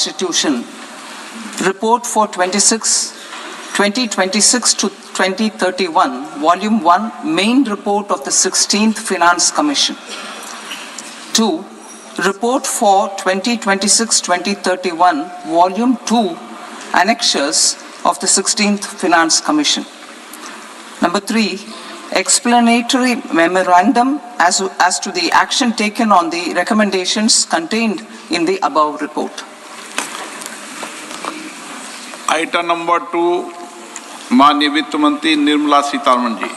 Constitution, Report for 2026 to 2031, Volume 1, Main Report of the 16th Finance Commission. 2. Report for 2026-2031, Volume 2, Annexures of the 16th Finance Commission. Number 3. Explanatory memorandum as to the action taken on the recommendations contained in the above report. Item number 2, माननीय वित्त मंत्री Nirmala Sitharaman ji.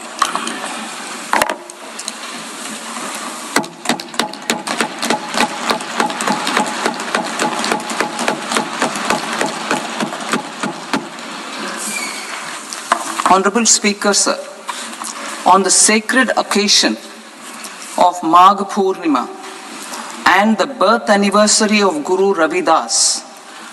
Honorable Speaker, sir, on the sacred occasion of Magh Purnima and the birth anniversary of Guru Ravidas,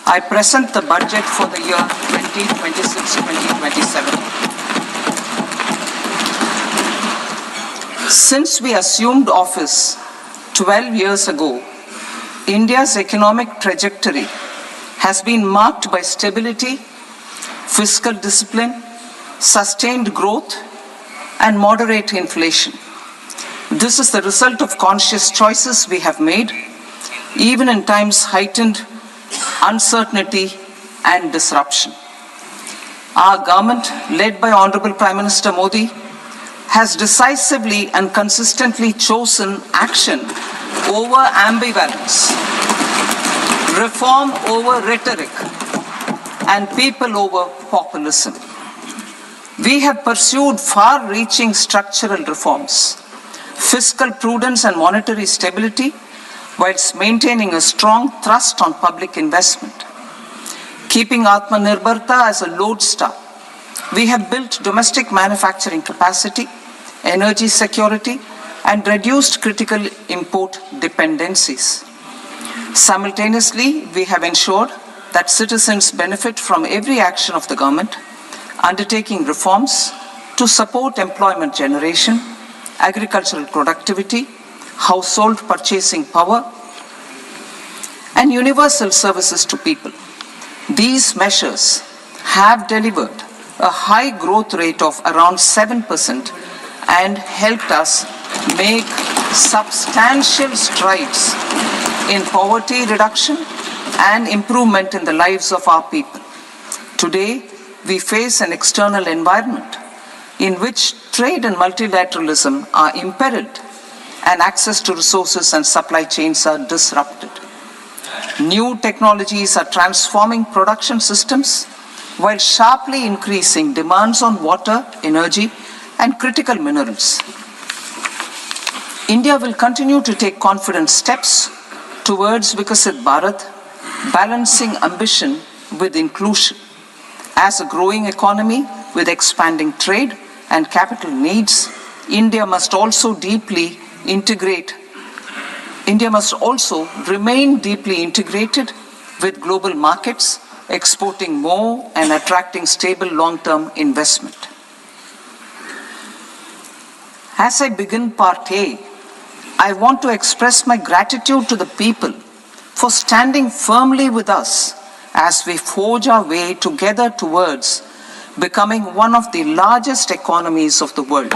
I present the budget for the year 2026-2027. Since we assumed office 12 years ago, India's economic trajectory has been marked by stability, fiscal discipline, sustained growth, and moderate inflation. This is the result of conscious choices we have made, even in times heightened uncertainty and disruption. Our government, led by Honorable Prime Minister Modi, has decisively and consistently chosen action over ambivalence, reform over rhetoric, and people over populism. We have pursued far-reaching structural reforms, fiscal prudence and monetary stability, whilst maintaining a strong thrust on public investment. Keeping Atmanirbharta as a lodestar, we have built domestic manufacturing capacity, energy security, and reduced critical import dependencies. Simultaneously, we have ensured that citizens benefit from every action of the government, undertaking reforms to support employment generation, agricultural productivity, household purchasing power, and universal services to people. These measures have delivered a high growth rate of around 7% and helped us make substantial strides in poverty reduction and improvement in the lives of our people. Today, we face an external environment in which trade and multilateralism are imperiled and access to resources and supply chains are disrupted. New technologies are transforming production systems while sharply increasing demands on water, energy, and critical minerals. India will continue to take confident steps towards Vikasit Bharat, balancing ambition with inclusion. As a growing economy with expanding trade and capital needs, India must also remain deeply integrated with global markets, exporting more and attracting stable long-term investment. As I begin Part A, I want to express my gratitude to the people for standing firmly with us as we forge our way together towards becoming one of the largest economies of the world.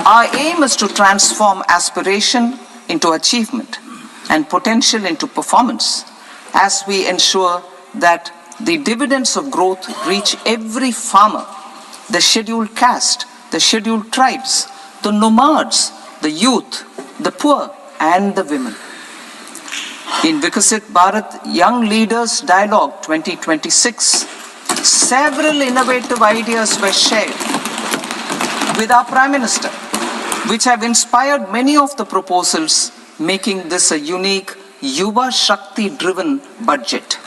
Our aim is to transform aspiration into achievement and potential into performance as we ensure that the dividends of growth reach every farmer, the scheduled caste, the scheduled tribes, the nomads, the youth, the poor, and the women. In Vikasit Bharat Young Leaders Dialogue 2026, several innovative ideas were shared with our Prime Minister, which have inspired many of the proposals, making this a unique Yuva Shakti-driven budget.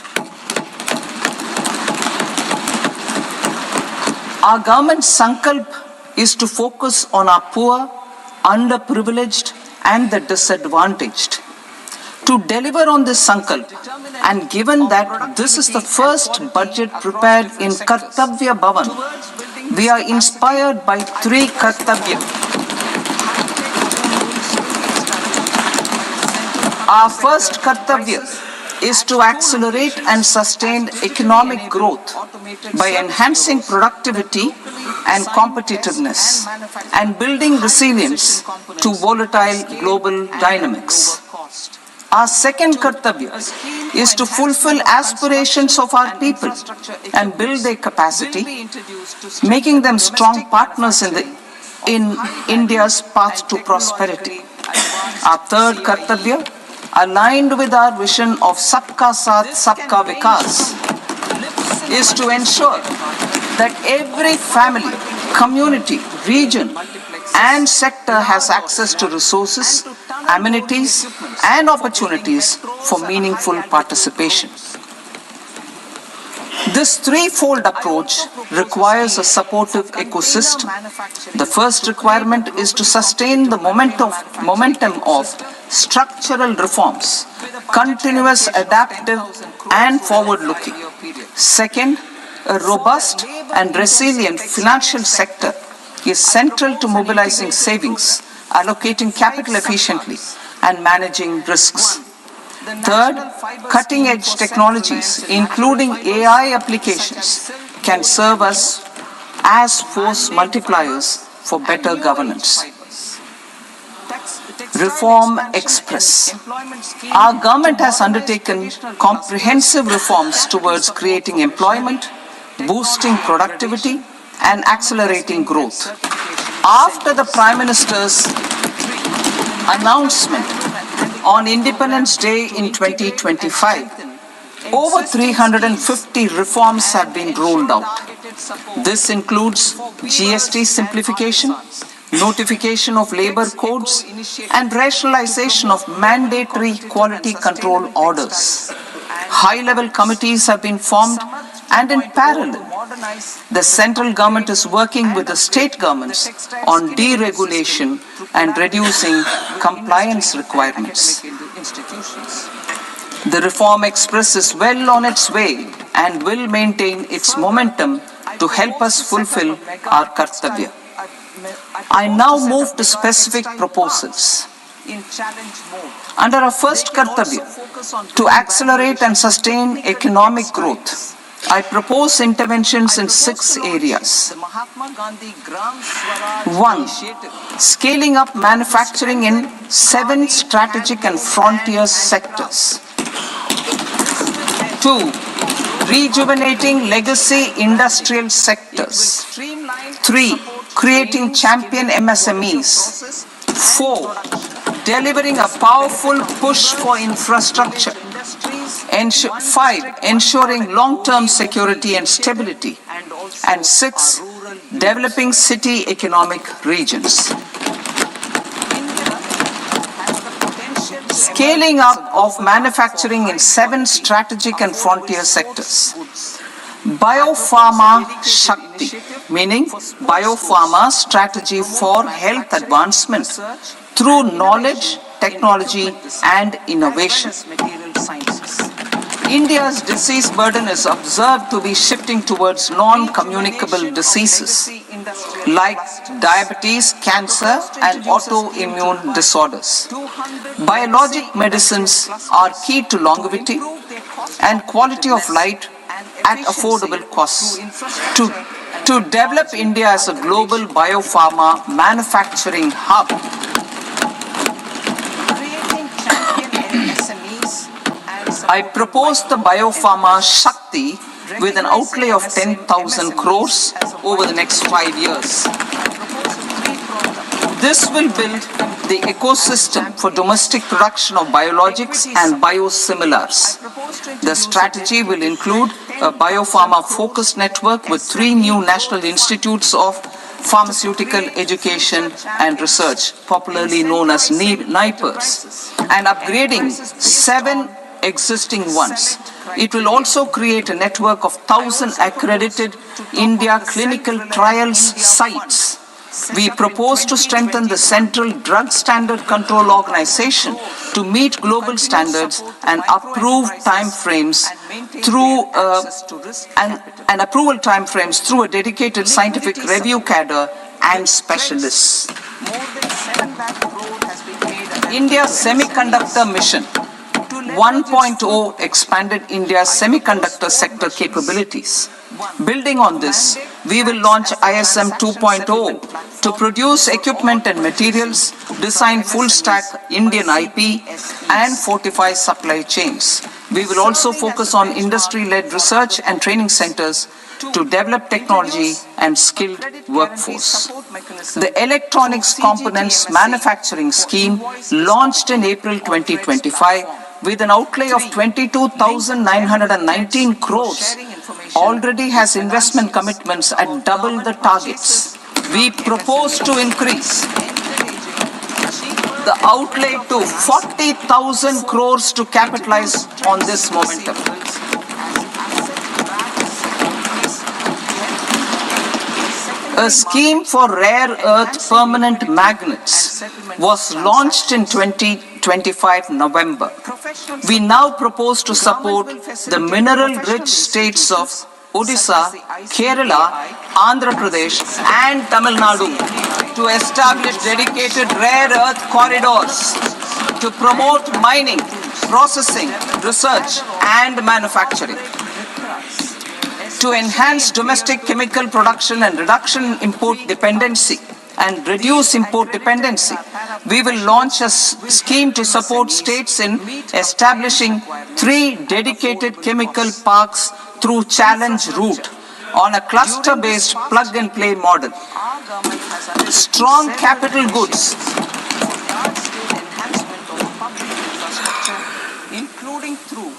Our government's sankalp is to focus on our poor, underprivileged, and the disadvantaged. To deliver on this sankalp, and given that this is the first budget prepared in Kartavya Bhavan, we are inspired by three Kartavya. Our first kartavya is to accelerate and sustain economic growth by enhancing productivity and competitiveness and building resilience to volatile global dynamics. Our second kartavya is to fulfill aspirations of our people and build their capacity, making them strong partners in India's path to prosperity. Our third kartavya, aligned with our vision of Sabka Saath, Sabka Vikas, is to ensure that every family, community, region, and sector has access to resources, amenities, and opportunities for meaningful participation. This threefold approach requires a supportive ecosystem. The first requirement is to sustain the momentum of structural reforms, continuous, adaptive, and forward-looking. Second, a robust and resilient financial sector is central to mobilizing savings, allocating capital efficiently, and managing risks. Third, cutting-edge technologies, including AI applications, can serve us as force multipliers for better governance. Reform Express. Our government has undertaken comprehensive reforms towards creating employment, boosting productivity, and accelerating growth. After the Prime Minister's announcement on Independence Day in 2025, over 350 reforms have been rolled out. This includes GST simplification, notification of labor codes, and rationalization of mandatory quality control orders. High-level committees have been formed, and in parallel, the central government is working with the state governments on deregulation and reducing compliance requirements. The Reform Express is well on its way and will maintain its momentum to help us fulfill our kartavya. I now move to specific proposals. Under our first kartavya, to accelerate and sustain economic growth, I propose interventions in 6 areas. 1. Scaling up manufacturing in 7 strategic and frontier sectors. 2. Rejuvenating legacy industrial sectors. 3. Creating champion MSMEs. 4. Delivering a powerful push for infrastructure. 5. Ensuring long-term security and stability. And 6. Developing city economic regions. Scaling up of manufacturing in 7 strategic and frontier sectors. Biopharma Shakti, meaning biopharma strategy for health advancement through knowledge, technology, and innovation. India's disease burden is observed to be shifting towards non-communicable diseases like diabetes, cancer, and autoimmune disorders. Biologic medicines are key to longevity and quality of life at affordable costs. To develop India as a global biopharma manufacturing hub, I propose the Biopharma Shakti with an outlay of 10,000 crores over the next 5 years. This will build the ecosystem for domestic production of biologics and biosimilars. The strategy will include a biopharma-focused network with 3 new national institutes of pharmaceutical education and research, popularly known as NIPERS, and upgrading 7 existing ones. It will also create a network of 1,000 accredited India clinical trials sites. We propose to strengthen the Central Drug Standard Control Organization to meet global standards and approve timeframes through and approval timeframes through a dedicated scientific review cadre and specialists. India's semiconductor mission 1.0 expanded India's semiconductor sector capabilities. Building on this, we will launch ISM 2.0 to produce equipment and materials, design full-stack Indian IP, and fortify supply chains. We will also focus on industry-led research and training centers to develop technology and skilled workforce. The Electronics Components Manufacturing Scheme, launched in April 2025 with an outlay of 22,919 crores, already has investment commitments at double the targets. We propose to increase the outlay to 40,000 crores to capitalize on this momentum. A scheme for rare earth permanent magnets was launched in 2025 November. We now propose to support the mineral-rich states of Odisha, Kerala, Andhra Pradesh, and Tamil Nadu to establish dedicated rare earth corridors to promote mining, processing, research, and manufacturing. To enhance domestic chemical production and reduction in import dependency and reduce import dependency, we will launch a scheme to support states in establishing 3 dedicated chemical parks through challenge route on a cluster-based plug-and-play model. Strong capital goods, including through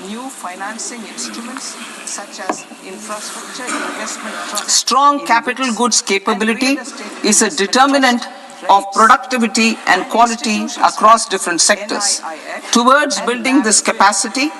new financing instruments such as infrastructure investment trust. Strong capital goods capability is a determinant of productivity and quality across different sectors. Towards building this capacity,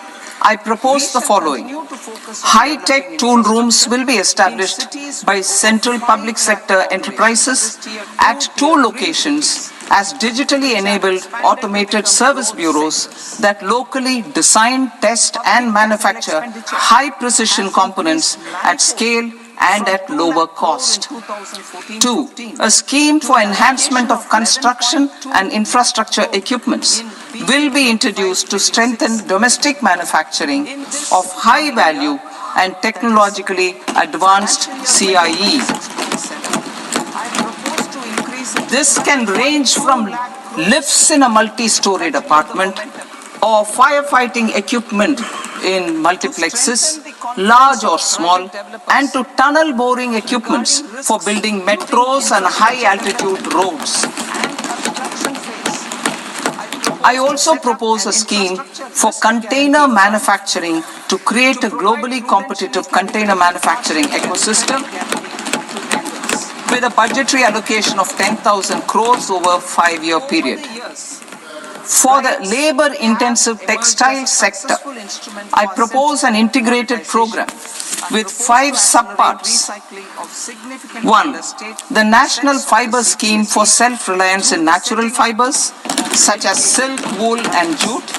I propose the following. High-tech tool rooms will be established by central public sector enterprises at 2 locations as digitally enabled automated service bureaus that locally design, test, and manufacture high-precision components at scale and at lower cost. 2. A scheme for enhancement of construction and infrastructure equipments will be introduced to strengthen domestic manufacturing of high value and technologically advanced CIE. This can range from lifts in a multi-storied apartment or firefighting equipment in multiplexes, large or small, and to tunnel boring equipments for building metros and high-altitude roads. I also propose a scheme for container manufacturing to create a globally competitive container manufacturing ecosystem with a budgetary allocation of 10,000 crores over a 5-year period. For the labor-intensive textile sector, I propose an integrated program with 5 subparts. 1. The National Fiber Scheme for self-reliance in natural fibers, such as silk, wool, and jute,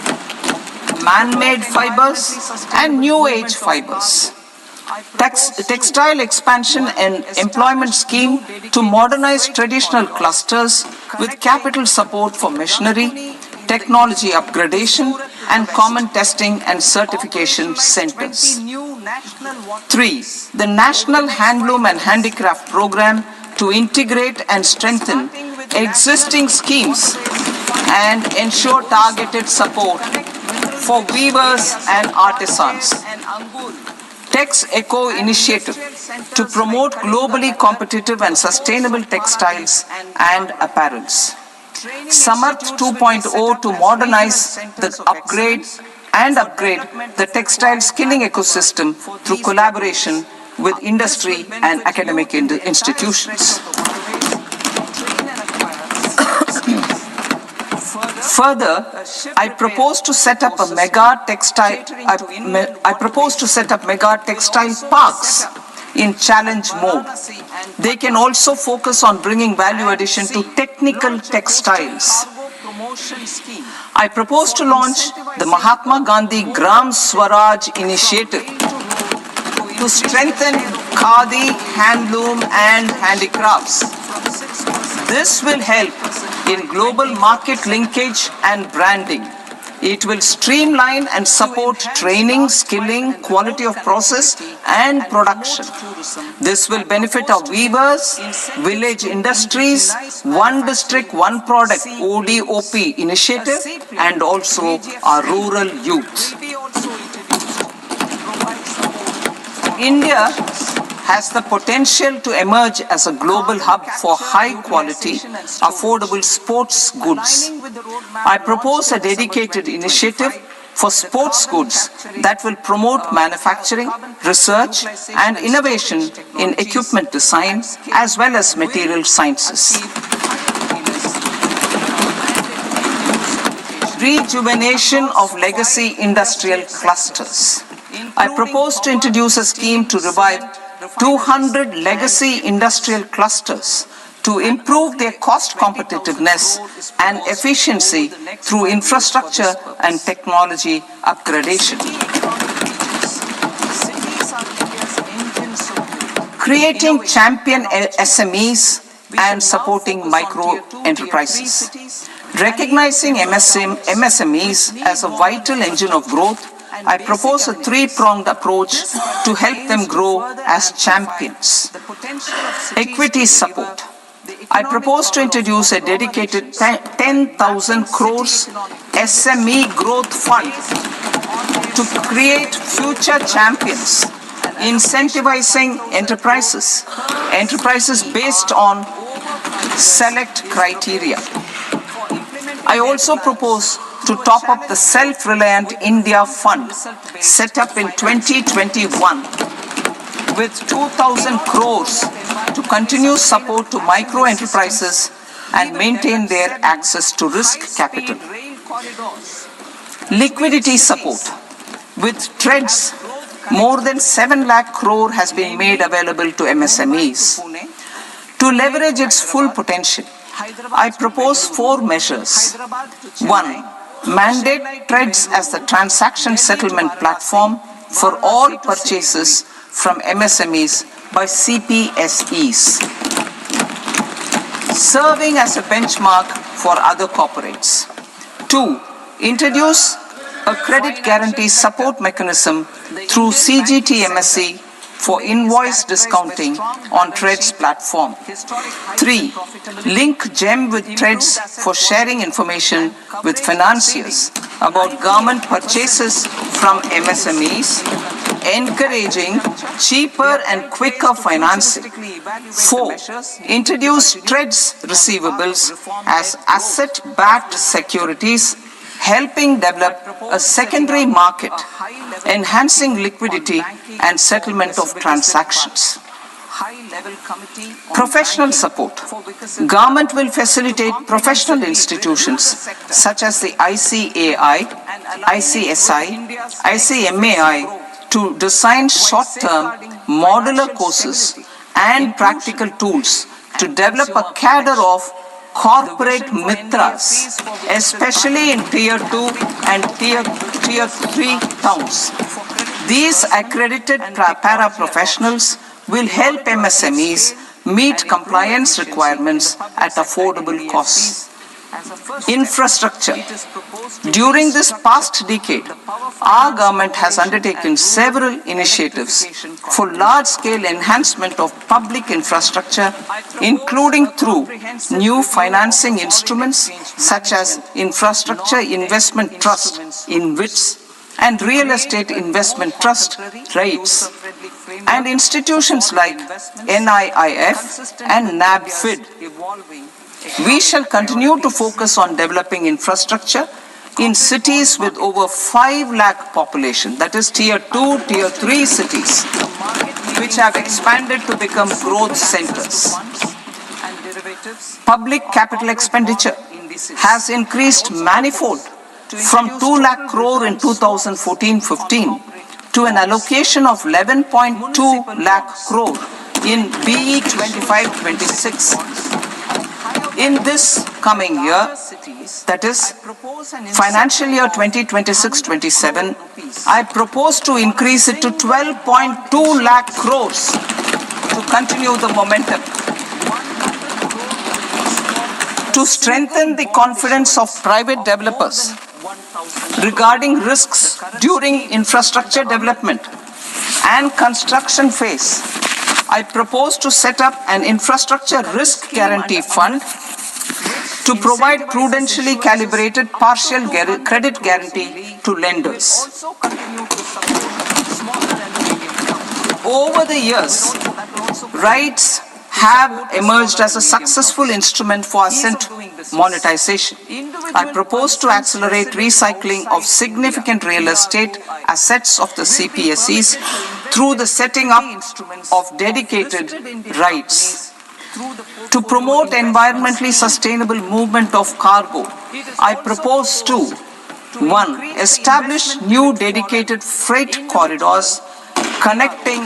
man-made fibers, and new-age fibers. Textile expansion and employment scheme to modernize traditional clusters with capital support for machinery, technology upgradation, and common testing and certification centers. 3. The National Handloom and Handicraft Program to integrate and strengthen existing schemes and ensure targeted support for weavers and artisans. Tex Eco Initiative to promote globally competitive and sustainable textiles and apparels. Samarth 2.0 to modernize upgrade the textile skilling ecosystem through collaboration with industry and academic institutions. Further, I propose to set up mega textile parks in challenge mode. They can also focus on bringing value addition to technical textiles. I propose to launch the Mahatma Gandhi Gram Swaraj initiative to strengthen khadi, handloom, and handicrafts. This will help in global market linkage and branding. It will streamline and support training, skilling, quality of process and production. This will benefit our weavers, village industries, one district, one product ODOP initiative and also our rural youth. India has the potential to emerge as a global hub for high-quality, affordable sports goods. I propose a dedicated initiative for sports goods that will promote manufacturing, research, and innovation in equipment design as well as material sciences. Rejuvenation of legacy industrial clusters. I propose to introduce a scheme to revive 200 legacy industrial clusters to improve their cost competitiveness and efficiency through infrastructure and technology upgradation. Creating champion SMEs and supporting micro enterprises. Recognizing MSMEs as a vital engine of growth, I propose a three-pronged approach to help them grow as champions. Equity support. I propose to introduce a dedicated 10,000 crores SME growth fund to create future champions, incentivizing enterprises based on select criteria. I also propose to top up the Self-Reliant India Fund set up in 2021 with 2,000 crores to continue support to micro enterprises and maintain their access to risk capital. Liquidity support. With TREDS, more than 7 lakh crore has been made available to MSMEs. To leverage its full potential, I propose 4 measures. 1. Mandate TREDS as the transaction settlement platform for all purchases from MSMEs by CPSEs, serving as a benchmark for other corporates. 2. Introduce a credit guarantee support mechanism through CGTMSE for invoice discounting on TREDS platform. 3. Link GEM with TREDS for sharing information with financiers about government purchases from MSMEs, encouraging cheaper and quicker financing. 4. Introduce TREDS receivables as asset-backed securities, helping develop a secondary market, enhancing liquidity and settlement of transactions. Professional support. Government will facilitate professional institutions such as the ICAI, ICSI, ICMAI to design short-term modular courses and practical tools to develop a cadre of corporate mitras, especially in Tier 2 and Tier 3 towns. These accredited para-professionals will help MSMEs meet compliance requirements at affordable costs. Infrastructure. During this past decade, our government has undertaken several initiatives for large-scale enhancement of public infrastructure, including through new financing instruments such as Infrastructure Investment Trust (InvITs) and Real Estate Investment Trust (REITs), and institutions like NIIF and NABFID. We shall continue to focus on developing infrastructure in cities with over 5 lakh population, that is Tier 2, Tier 3 cities, which have expanded to become growth centers. Public capital expenditure has increased manifold from 2 lakh crore in 2014-15 to an allocation of 11.2 lakh crore in BE 25-26. In this coming year, that is financial year 2026-27, I propose to increase it to 12.2 lakh crores to continue the momentum. To strengthen the confidence of private developers, Regarding risks during infrastructure development and construction phase, I propose to set up an infrastructure risk guarantee fund to provide prudentially calibrated partial credit guarantee to lenders. Over the years, RITES have emerged as a successful instrument for asset monetization. I propose to accelerate recycling of significant real estate assets of the CPSEs through the setting up of dedicated RITES. To promote environmentally sustainable movement of cargo, I propose to 1. Establish new dedicated freight corridors connecting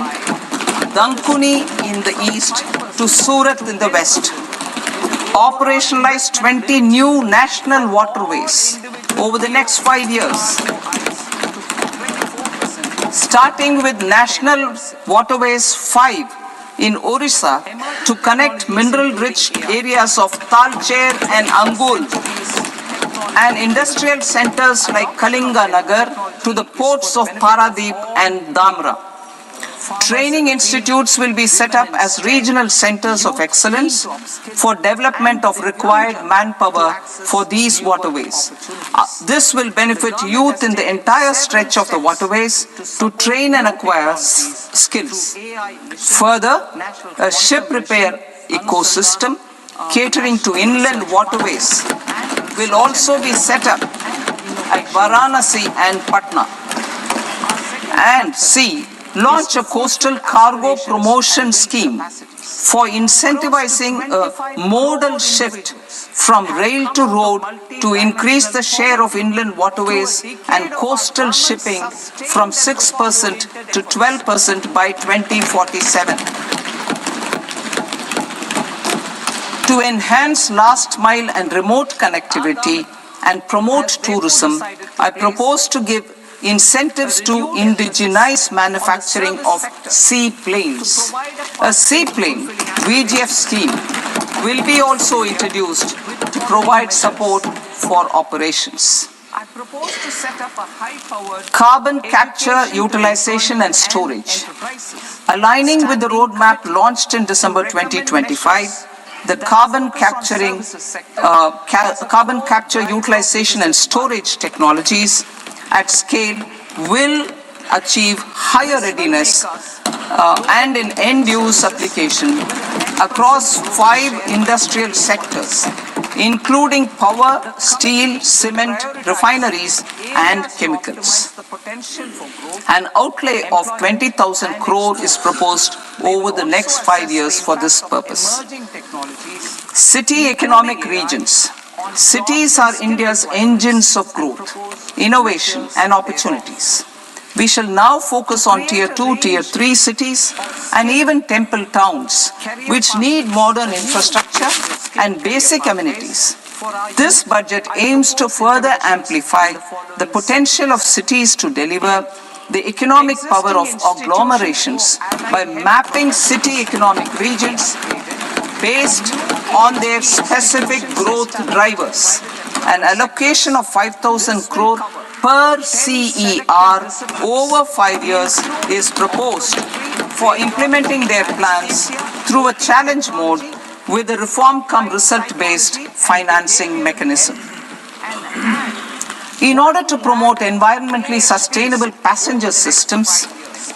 Dankuni in the east to Surat in the west. Operationalize 20 new national waterways over the next 5 years. Starting with National Waterways 5 in Orissa to connect mineral-rich areas of Talcher and Angul and industrial centers like Kalinga Nagar to the ports of Paradip and Dhamra. Training institutes will be set up as regional centers of excellence for development of required manpower for these waterways. This will benefit youth in the entire stretch of the waterways to train and acquire skills. Further, a ship repair ecosystem catering to inland waterways will also be set up at Varanasi and Patna. And C. Launch a coastal cargo promotion scheme for incentivizing a modal shift from rail to road to increase the share of inland waterways and coastal shipping from 6% to 12% by 2047. To enhance last mile and remote connectivity and promote tourism, I propose to give incentives to indigenize manufacturing of seaplanes. A seaplane VGF scheme will be also introduced to provide support for operations. I propose to set up a high-powered carbon capture, utilization and storage. Aligning with the roadmap launched in December 2025, the carbon capture, utilization and storage technologies at scale will achieve higher readiness and in end-use application across 5 industrial sectors, including power, steel, cement, refineries, and chemicals. An outlay of 20,000 crore is proposed over the next 5 years for this purpose. City economic regions. Cities are India's engines of growth, innovation, and opportunities. We shall now focus on Tier 2, Tier 3 cities, and even temple towns, which need modern infrastructure and basic amenities. This budget aims to further amplify the potential of cities to deliver the economic power of agglomerations by mapping city economic regions based on their specific growth drivers. An allocation of 5,000 crore per CER over 5 years is proposed for implementing their plans through a challenge mode with a reform-cum-result-based financing mechanism. In order to promote environmentally sustainable passenger systems,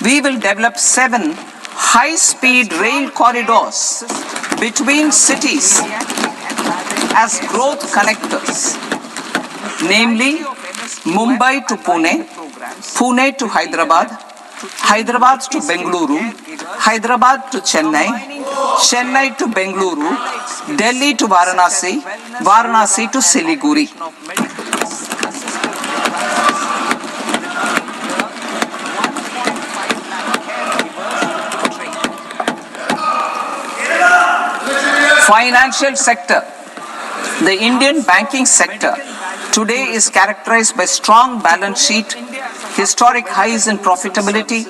we will develop 7 high-speed rail corridors between cities as growth connectors, namely Mumbai to Pune, Pune to Hyderabad, Hyderabad to Bengaluru, Hyderabad to Chennai, Chennai to Bengaluru, Delhi to Varanasi, Varanasi to Siliguri. Financial sector. The Indian banking sector today is characterized by strong balance sheet, historic highs in profitability,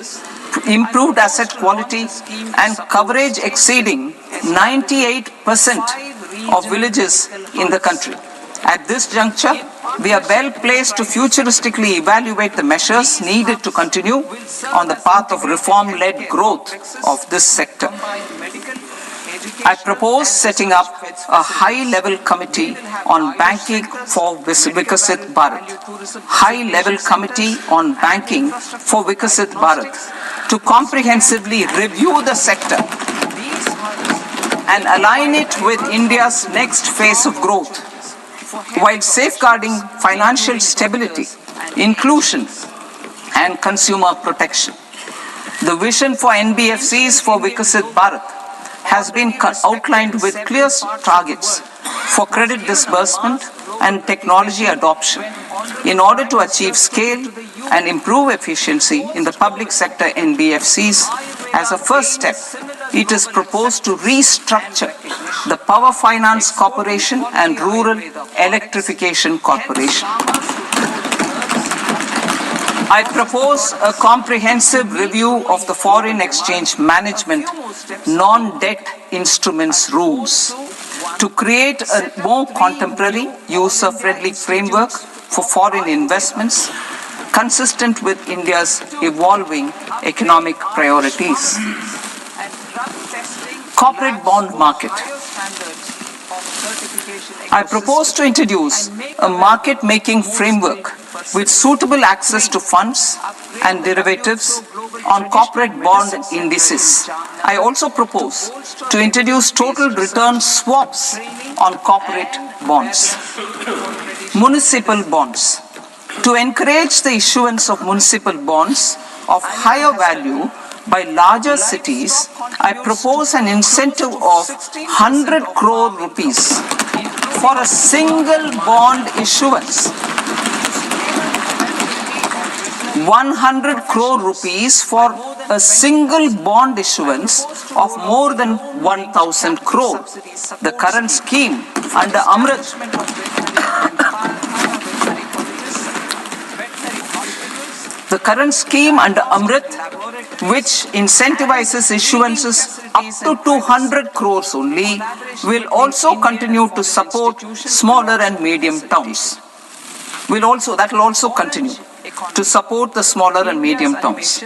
improved asset quality, and coverage exceeding 98% of villages in the country. At this juncture, we are well placed to futuristically evaluate the measures needed to continue on the path of reform-led growth of this sector. I propose setting up a high-level committee on banking for Vikasit Bharat. High-level committee on banking for Vikasit Bharat to comprehensively review the sector and align it with India's next phase of growth, while safeguarding financial stability, inclusion, and consumer protection. The vision for NBFCs for Vikasit Bharat has been outlined with clear targets for credit disbursement and technology adoption in order to achieve scale and improve efficiency in the public sector NBFCs. As a first step, it is proposed to restructure the Power Finance Corporation and Rural Electrification Corporation. I propose a comprehensive review of the foreign exchange management non-debt instruments rules to create a more contemporary, user-friendly framework for foreign investments consistent with India's evolving economic priorities. Corporate bond market. I propose to introduce a market-making framework with suitable access to funds and derivatives on corporate bond indices. I also propose to introduce total return swaps on corporate bonds. Municipal bonds. To encourage the issuance of municipal bonds of higher value by larger cities, I propose an incentive of 100 crore rupees for a single bond issuance. 100 crore rupees for a single bond issuance of more than 1,000 crore. The current scheme under Amrit which incentivizes issuances up to 200 crores only, will also continue to support smaller and medium towns. That will also continue to support the smaller and medium towns.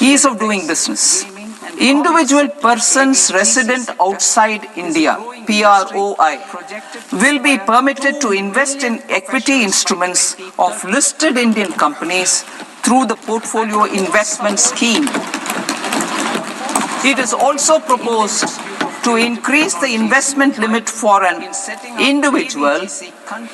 Ease of doing business. Individual persons resident outside India, PROI, will be permitted to invest in equity instruments of listed Indian companies through the Portfolio Investment Scheme. It is also proposed to increase the investment limit for an individual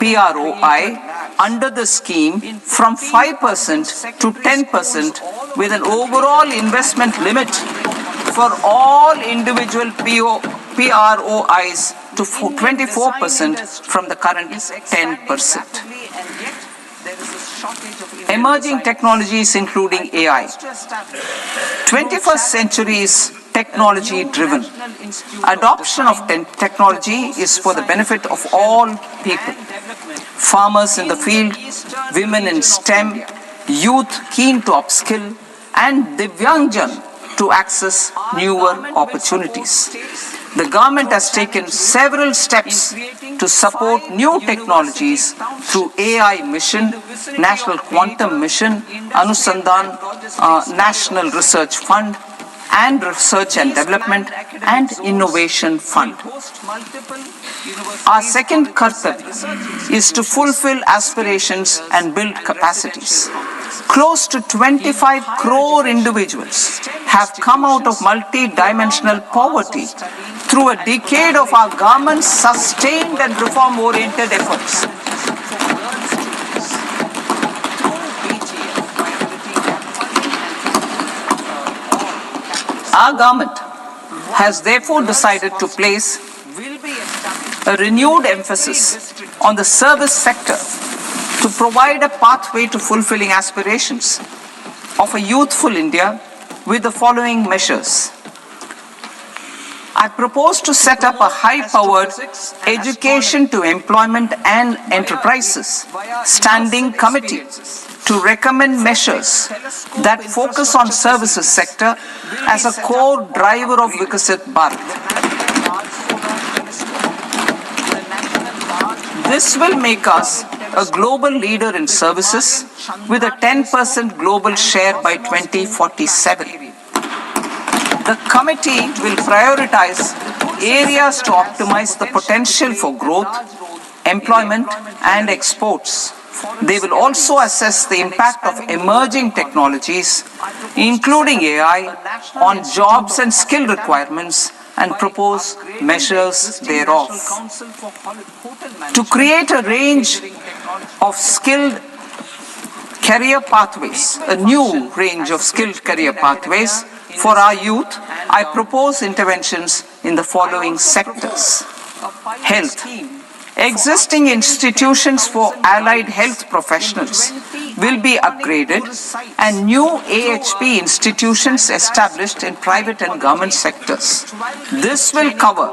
PROI under the scheme from 5% to 10% with an overall investment limit for all individual PROIs to 24% from the current 10%. Emerging technologies including AI. 21st century is technology-driven. Adoption of technology is for the benefit of all people. Farmers in the field, women in STEM, youth keen to upskill, and Divyangjan to access newer opportunities. The government has taken several steps to support new technologies through AI Mission, National Quantum Mission, Anusandhan National Research Fund, and Research and Development and Innovation Fund. Our second kartavya is to fulfill aspirations and build capacities. Close to 25 crore individuals have come out of multi-dimensional poverty through a decade of our government's sustained and reform-oriented efforts. Our government has therefore decided to place a renewed emphasis on the service sector to provide a pathway to fulfilling aspirations of a youthful India with the following measures. I propose to set up a high-powered education to employment and enterprises standing committee to recommend measures that focus on services sector as a core driver of Vikasit Bharat. This will make us a global leader in services with a 10% global share by 2047. The committee will prioritize areas to optimize the potential for growth, employment, and exports. They will also assess the impact of emerging technologies, including AI, on jobs and skill requirements and propose measures thereof. To create a range of skilled career pathways, a new range of skilled career pathways for our youth, I propose interventions in the following sectors. Health. Existing institutions for allied health professionals will be upgraded and new AHP institutions established in private and government sectors. This will cover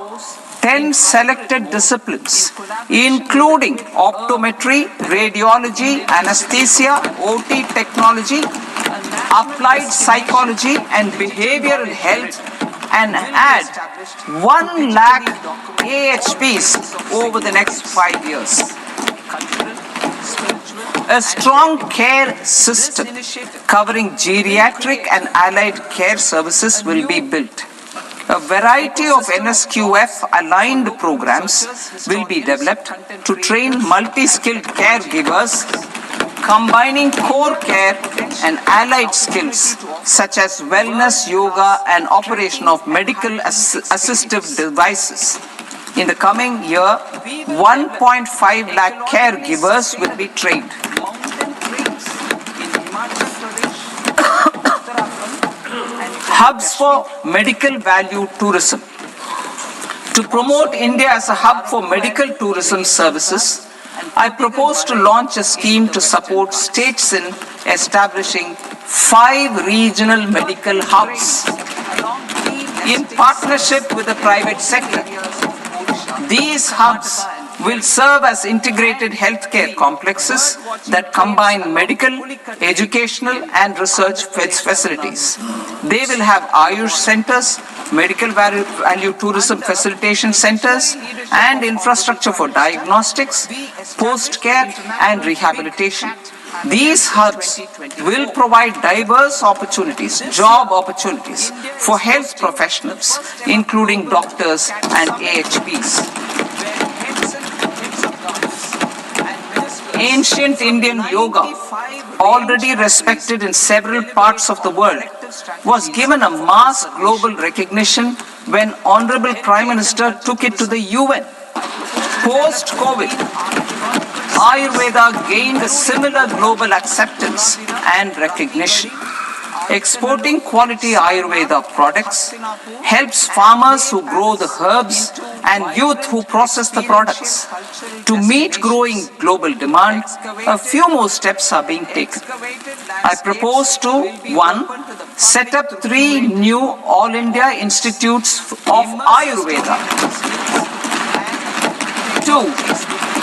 10 selected disciplines, including optometry, radiology, anesthesia, OT technology, applied psychology and behavioral health, and add 1 lakh AHPs over the next 5 years. A strong care system covering geriatric and allied care services will be built. A variety of NSQF-aligned programs will be developed to train multi-skilled caregivers, combining core care and allied skills such as wellness, yoga, and operation of medical assistive devices. In the coming year, 1.5 lakh caregivers will be trained. Hubs for medical value tourism. To promote India as a hub for medical tourism services, I propose to launch a scheme to support states in establishing 5 regional medical hubs in partnership with the private sector. These hubs will serve as integrated healthcare complexes that combine medical, educational, and research facilities. They will have Ayush centers, medical value tourism facilitation centers, and infrastructure for diagnostics, post-care, and rehabilitation. These hubs will provide diverse opportunities, job opportunities for health professionals, including doctors and AHPs. Ancient Indian yoga, already respected in several parts of the world, was given a mass global recognition when Honorable Prime Minister took it to the UN. Post-COVID, Ayurveda gained a similar global acceptance and recognition. Exporting quality Ayurveda products helps farmers who grow the herbs and youth who process the products. To meet growing global demand, a few more steps are being taken. I propose to 1. Set up 3 new All India Institutes of Ayurveda. 2.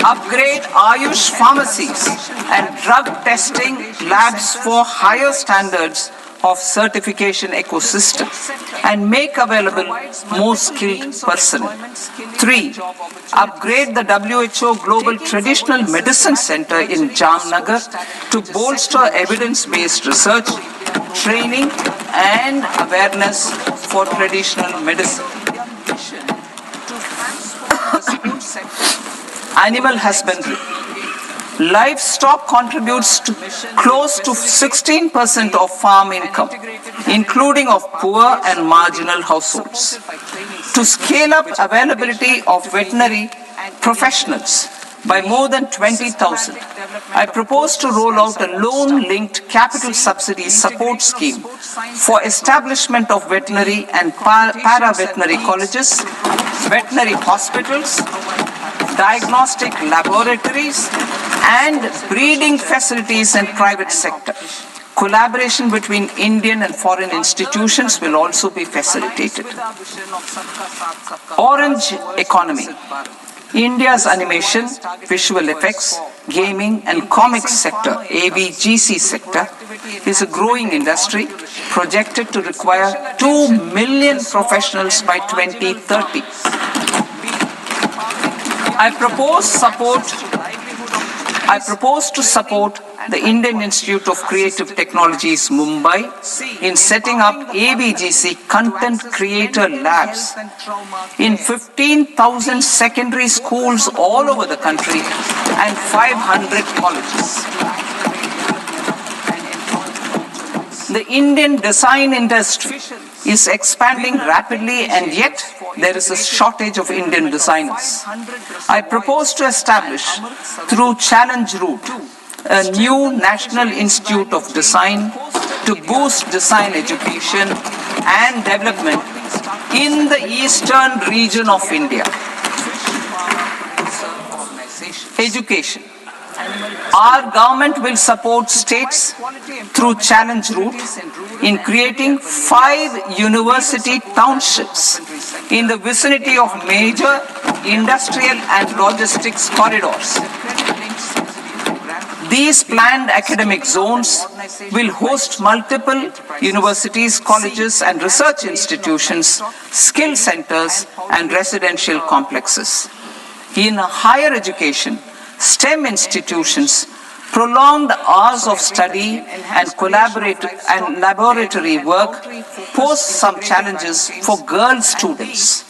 Upgrade Ayush pharmacies and drug testing labs for higher standards of certification ecosystem and make available more skilled personnel. 3. Upgrade the WHO Global Traditional Medicine Center in Jamnagar to bolster evidence-based research, training, and awareness for traditional medicine. Animal husbandry. Livestock contributes to close to 16% of farm income, including of poor and marginal households. To scale up availability of veterinary professionals by more than 20,000, I propose to roll out a loan-linked capital subsidy support scheme for establishment of veterinary and para-veterinary colleges, veterinary hospitals, diagnostic laboratories, and breeding facilities in private sector. Collaboration between Indian and foreign institutions will also be facilitated. Orange economy. India's animation, visual effects, gaming and comics sector, AVGC sector, is a growing industry projected to require 2 million professionals by 2030. I propose support I propose to support the Indian Institute of Creative Technologies, Mumbai, in setting up ABGC Content Creator Labs in 15,000 secondary schools all over the country and 500 colleges. The Indian design industry is expanding rapidly, and yet there is a shortage of Indian designers. I propose to establish, through Challenge Route, a new National Institute of Design to boost design education and development in the eastern region of India. Education. Our government will support states through Challenge Route in creating 5 university townships in the vicinity of major industrial and logistics corridors. These planned academic zones will host multiple universities, colleges, and research institutions, skill centers, and residential complexes. In higher education, STEM institutions, prolonged hours of study and laboratory work pose some challenges for girl students.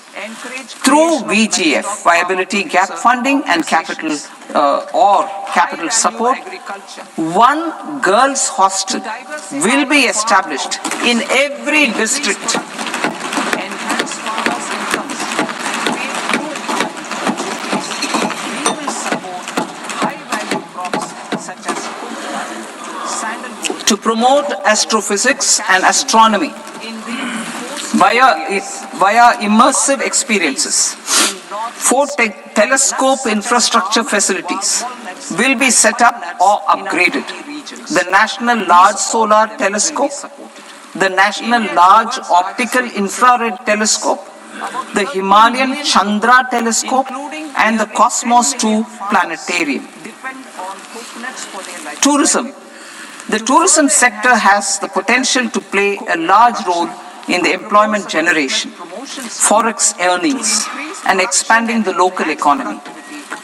Through VGF, Viability Gap Funding and capital support, one girls' hostel will be established in every district. To promote astrophysics and astronomy via immersive experiences. 4 telescope infrastructure facilities will be set up or upgraded. The National Large Solar Telescope, the National Large Optical Infrared Telescope, the Himalayan Chandra Telescope, and the Cosmos 2 Planetarium. Tourism. The tourism sector has the potential to play a large role in the employment generation, forex earnings, and expanding the local economy.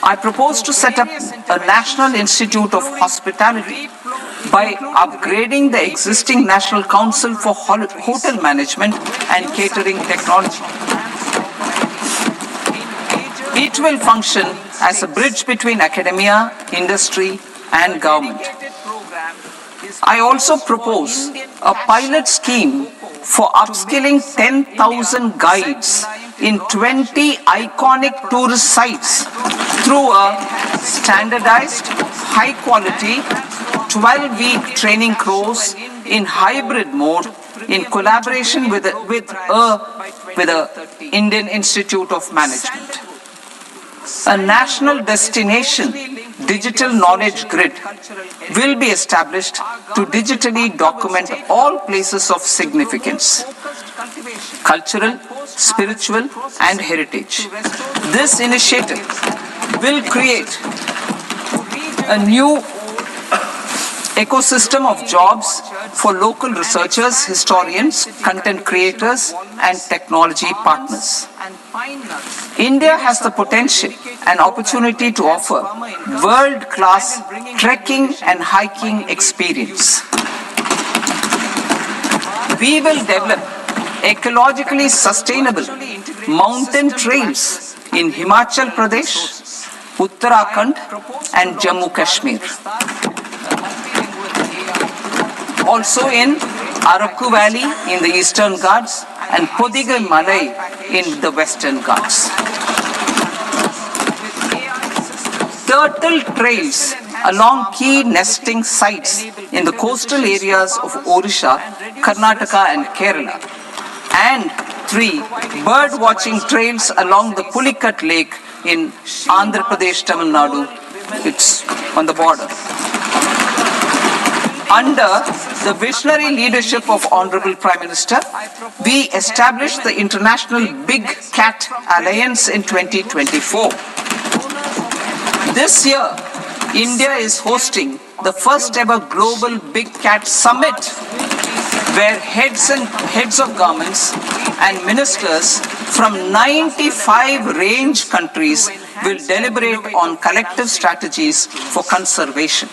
I propose to set up a National Institute of Hospitality by upgrading the existing National Council for Hotel Management and Catering Technology. It will function as a bridge between academia, industry, and government. I also propose a pilot scheme for upskilling 10,000 guides in 20 iconic tourist sites through a standardized, high-quality, 12-week training course in hybrid mode in collaboration with the Indian Institute of Management. A national destination digital knowledge grid will be established to digitally document all places of significance, cultural, spiritual, and heritage. This initiative will create a new ecosystem of jobs for local researchers, historians, content creators, and technology partners. India has the potential and opportunity to offer world-class trekking and hiking experience. We will develop ecologically sustainable mountain trails in Himachal Pradesh, Uttarakhand, and Jammu Kashmir. Also in Araku Valley in the Eastern Ghats and Podigai Malai in the Western Ghats. Turtle trails along key nesting sites in the coastal areas of Odisha, Karnataka, and Kerala. And 3 bird watching trails along the Pulikat Lake in Andhra Pradesh, Tamil Nadu. It's on the border. Under the visionary leadership of Honorable Prime Minister, we established the International Big Cat Alliance in 2024. This year, India is hosting the first ever Global Big Cat Summit, where heads of governments and ministers from 95 range countries will deliberate on collective strategies for conservation.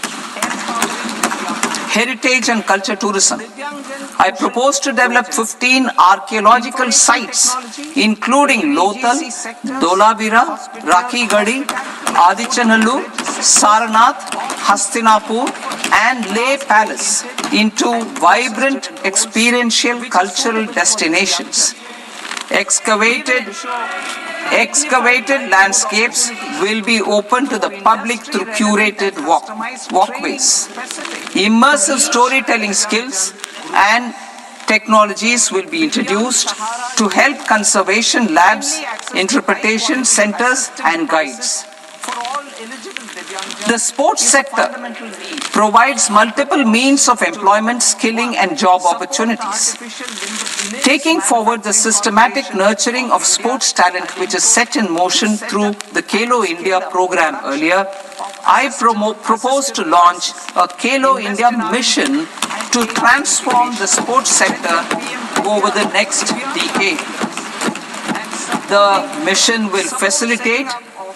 Heritage and culture tourism. I propose to develop 15 archaeological sites, including Lothal, Dholavira, Rakhi Gadi, Adichanallu, Saranath, Hastinapur, and Leh Palace into vibrant experiential cultural destinations. Excavated landscapes will be open to the public through curated walkways. Immersive storytelling skills and technologies will be introduced to help conservation labs, interpretation centers, and guides. The sports sector provides multiple means of employment, skilling, and job opportunities. Taking forward the systematic nurturing of sports talent which is set in motion through the Khelo India program earlier, I propose to launch a Khelo India mission to transform the sports sector over the next decade. The mission will facilitate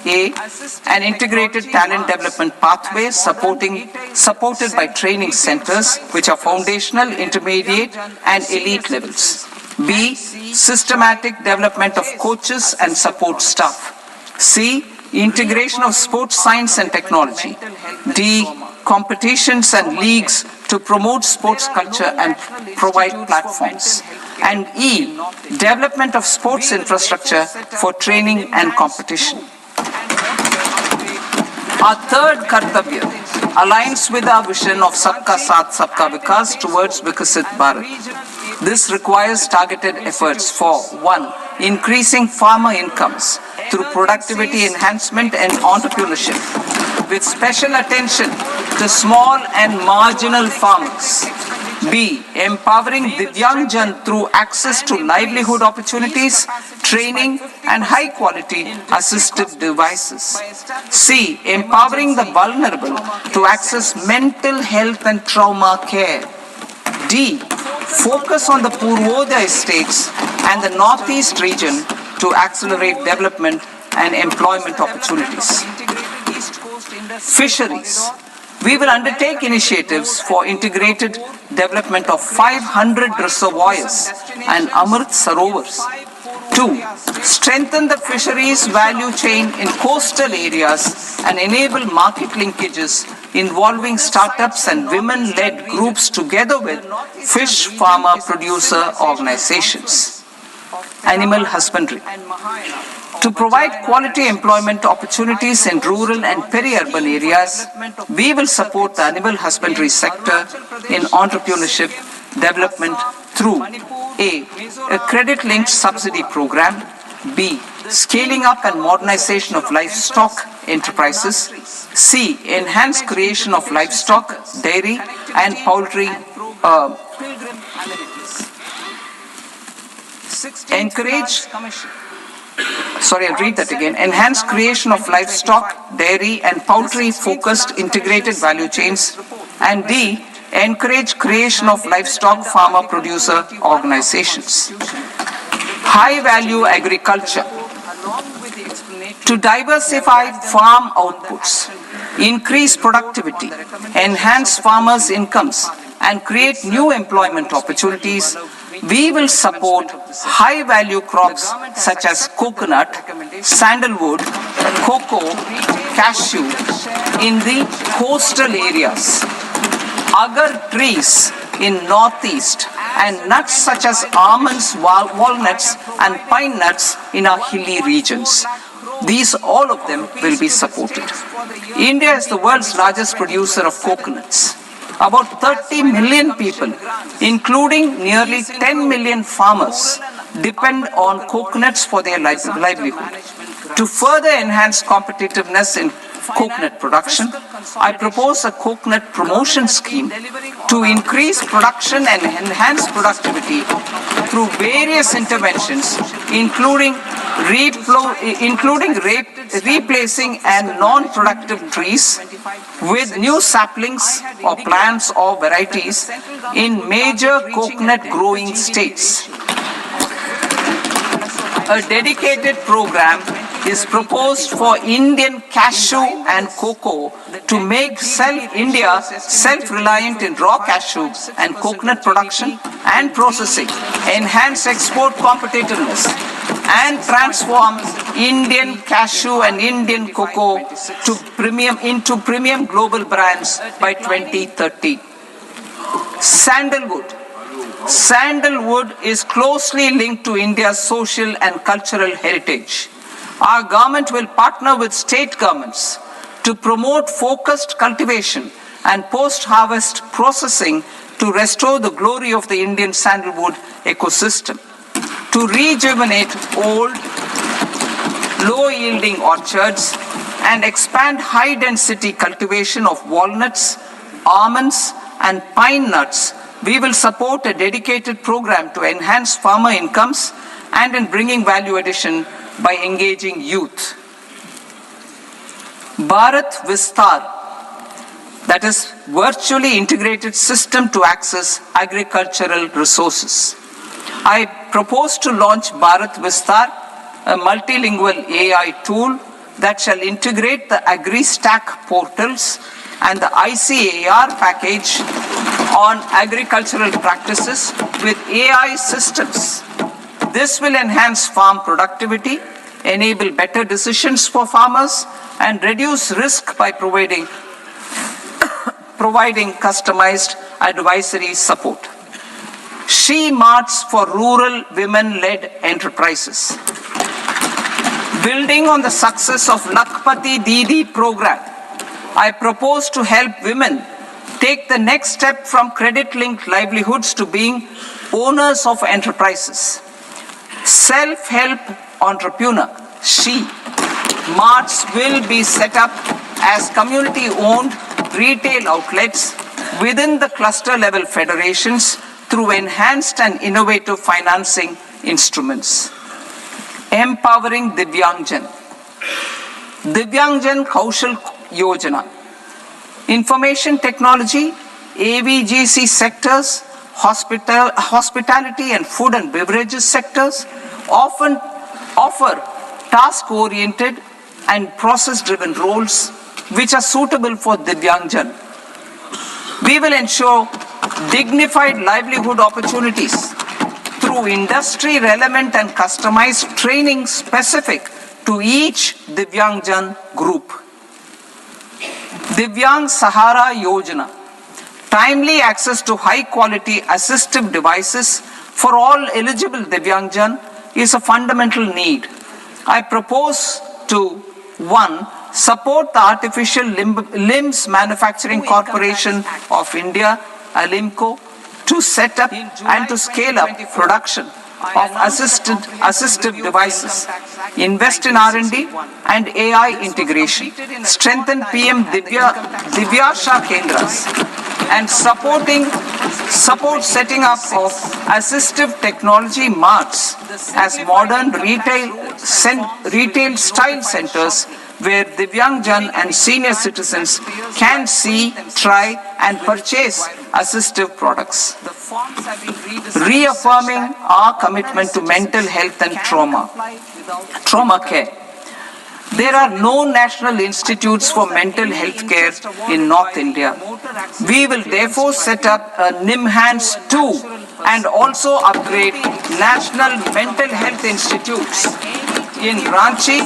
an integrated talent development pathway supported by training centers which are foundational, intermediate, and elite levels. B. Systematic development of coaches and support staff. C. Integration of sports science and technology. D. Competitions and leagues to promote sports culture and provide platforms. And E. Development of sports infrastructure for training and competition. Our third Kartavya aligns with our vision of Sabka Saath Sabka Vikas towards Vikasit Bharat. This requires targeted efforts for 1. Increasing farmer incomes through productivity enhancement and entrepreneurship, with special attention to small and marginal farmers. B. Empowering Divyangjan through access to livelihood opportunities, training, and high-quality assistive devices. C. Empowering the vulnerable to access mental health and trauma care. D. Focus on the Purvodaya states and the Northeast region to accelerate development and employment opportunities. Fisheries. We will undertake initiatives for integrated development of 500 reservoirs and Amrit Sarovars. 2. Strengthen the fisheries value chain in coastal areas and enable market linkages involving startups and women-led groups together with fish farmer producer organizations. Animal husbandry. To provide quality employment opportunities in rural and peri-urban areas, we will support the animal husbandry sector in entrepreneurship development through A. A credit-linked subsidy program. B. Scaling up and modernization of livestock enterprises. C. Enhanced creation of livestock, dairy, and poultry. Enhanced creation of livestock, dairy, and poultry-focused integrated value chains. And D. Encourage creation of livestock farmer-producer organizations. High-value agriculture. To diversify farm outputs, increase productivity, enhance farmers' incomes, and create new employment opportunities, we will support high-value crops such as coconut, sandalwood, cocoa, cashew in the coastal areas, agar trees in northeast, and nuts such as almonds, walnuts, and pine nuts in our hilly regions. These, all of them, will be supported. India is the world's largest producer of coconuts. About 30 million people, including nearly 10 million farmers, depend on coconuts for their livelihood. To further enhance competitiveness in coconut production, I propose a coconut promotion scheme to increase production and enhance productivity through various interventions, including replacing and non-productive trees with new saplings or plants or varieties in major coconut growing states. A dedicated program is proposed for Indian cashew and cocoa to make India self-reliant in raw cashew and coconut production and processing, enhance export competitiveness, and transform Indian cashew and Indian cocoa into premium global brands by 2030. Sandalwood. Sandalwood is closely linked to India's social and cultural heritage. Our government will partner with state governments to promote focused cultivation and post-harvest processing to restore the glory of the Indian sandalwood ecosystem, to rejuvenate old, low-yielding orchards and expand high-density cultivation of walnuts, almonds, and pine nuts. We will support a dedicated program to enhance farmer incomes and in bringing value addition by engaging youth. Bharat Vistar, that is virtually integrated system to access agricultural resources. I propose to launch Bharat Vistar, a multilingual AI tool that shall integrate the AgriStack portals and the ICAR package on agricultural practices with AI systems. This will enhance farm productivity, enable better decisions for farmers, and reduce risk by providing customized advisory support. She Marts for rural women-led enterprises. Building on the success of Lakpati Didi program, I propose to help women take the next step from credit-linked livelihoods to being owners of enterprises. Self-help entrepreneur, She Marts will be set up as community-owned retail outlets within the cluster-level federations through enhanced and innovative financing instruments. Empowering Divyangjan. Divyangjan Kaushal Yojana. Information technology, AVGC sectors, hospitality and food and beverages sectors often offer task-oriented and process-driven roles which are suitable for Divyangjan. We will ensure dignified livelihood opportunities through industry-relevant and customized training specific to each Divyangjan group. Divyang Sahara Yojana. Timely access to high-quality assistive devices for all eligible Divyangjan is a fundamental need. I propose to 1. Support the Artificial Limbs Manufacturing Corporation of India, Alimco, to set up and to scale up production of assistive devices, invest in R&D and AI integration, strengthen PM Divyasha Kendras, and support setting up of assistive technology marts as modern retail style centers where Divyangjan and senior citizens can see, try and purchase assistive products. Reaffirming our commitment to mental health and trauma care. There are no national institutes for mental health care in North India. We will therefore set up a NIMHANS 2 and also upgrade national mental health institutes in Ranchi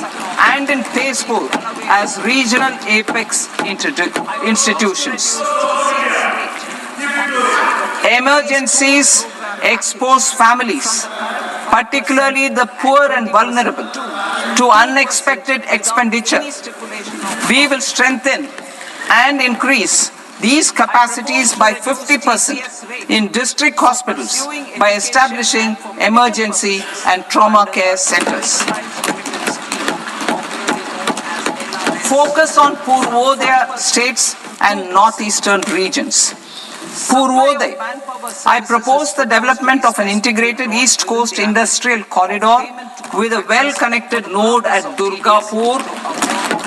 and in Tezpur as regional apex institutions. Emergencies expose families, particularly the poor and vulnerable, to unexpected expenditure. We will strengthen and increase these capacities by 50% in district hospitals by establishing emergency and trauma care centers. Focus on Purvodaya states and northeastern regions. Purvodaya. I propose the development of an integrated East Coast industrial corridor with a well-connected node at Durgapur,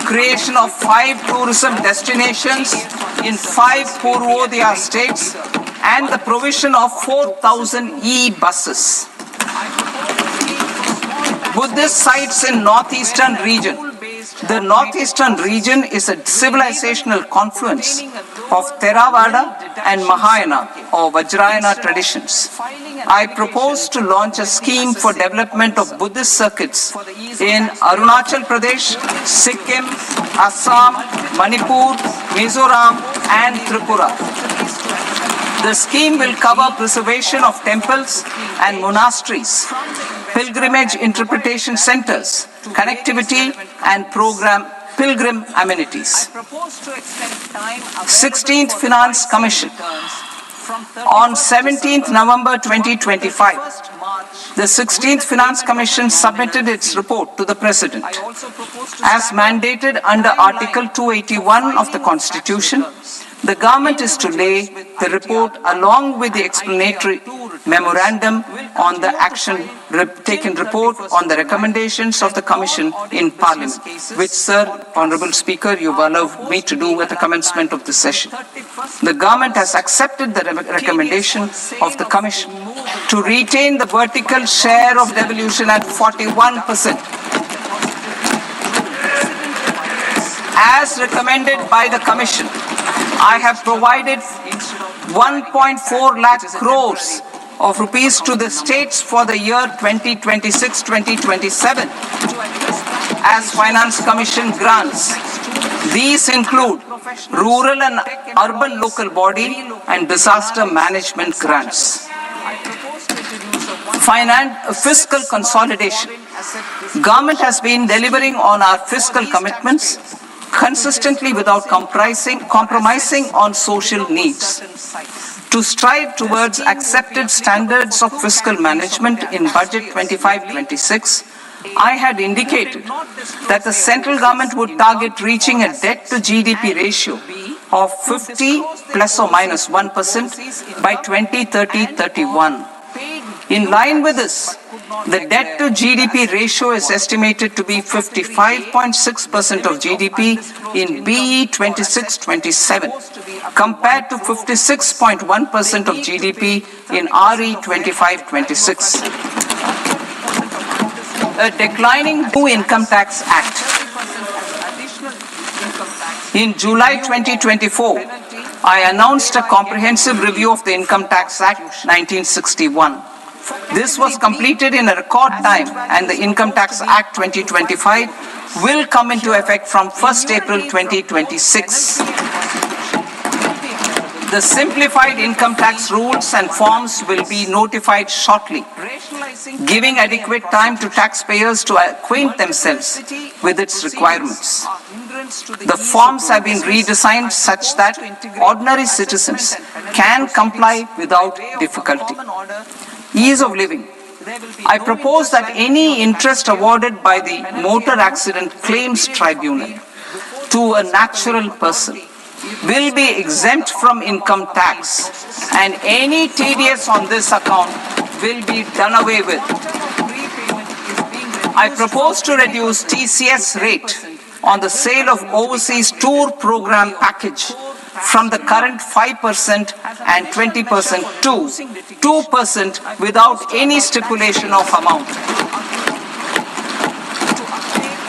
creation of 5 tourism destinations in 5 Purvodaya states, and the provision of 4,000 e-buses. Buddhist sites in northeastern region. The northeastern region is a civilizational confluence of Theravada and Mahayana or Vajrayana traditions. I propose to launch a scheme for development of Buddhist circuits in Arunachal Pradesh, Sikkim, Assam, Manipur, Mizoram and Tripura. The scheme will cover preservation of temples and monasteries, pilgrimage interpretation centers, connectivity and pilgrim amenities. 16th Finance Commission. On 17th November 2025, the 16th Finance Commission submitted its report to the President. As mandated under Article 281 of the Constitution, the government is to lay the report along with the explanatory memorandum on the action taken report on the recommendations of the Commission in Parliament, which, Sir, Honourable Speaker, you have allowed me to do at the commencement of this session. The government has accepted the recommendation of the Commission to retain the vertical share of devolution at 41%. As recommended by the Commission, I have provided 1.4 lakh crores of rupees to the states for the year 2026-2027 as Finance Commission grants. These include rural and urban local body and disaster management grants. Fiscal consolidation. Government has been delivering on our fiscal commitments consistently without compromising on social needs. To strive towards accepted standards of fiscal management in Budget 25-26, I had indicated that the central government would target reaching a debt to GDP ratio of 50 plus or minus 1% by 2030-31. In line with this, the debt to GDP ratio is estimated to be 55.6% of GDP in BE 26-27, compared to 56.1% of GDP in RE 25-26. A declining new Income Tax Act. In July 2024, I announced a comprehensive review of the Income Tax Act 1961. This was completed in a record time, and the Income Tax Act 2025 will come into effect from 1st April 2026. The simplified income tax rules and forms will be notified shortly, giving adequate time to taxpayers to acquaint themselves with its requirements. The forms have been redesigned such that ordinary citizens can comply without difficulty. Ease of living. I propose that any interest awarded by the Motor Accident Claims Tribunal to a natural person will be exempt from income tax, and any TDS on this account will be done away with. I propose to reduce TCS rate on the sale of overseas tour program package from the current 5% and 20% to 2% without any stipulation of amount.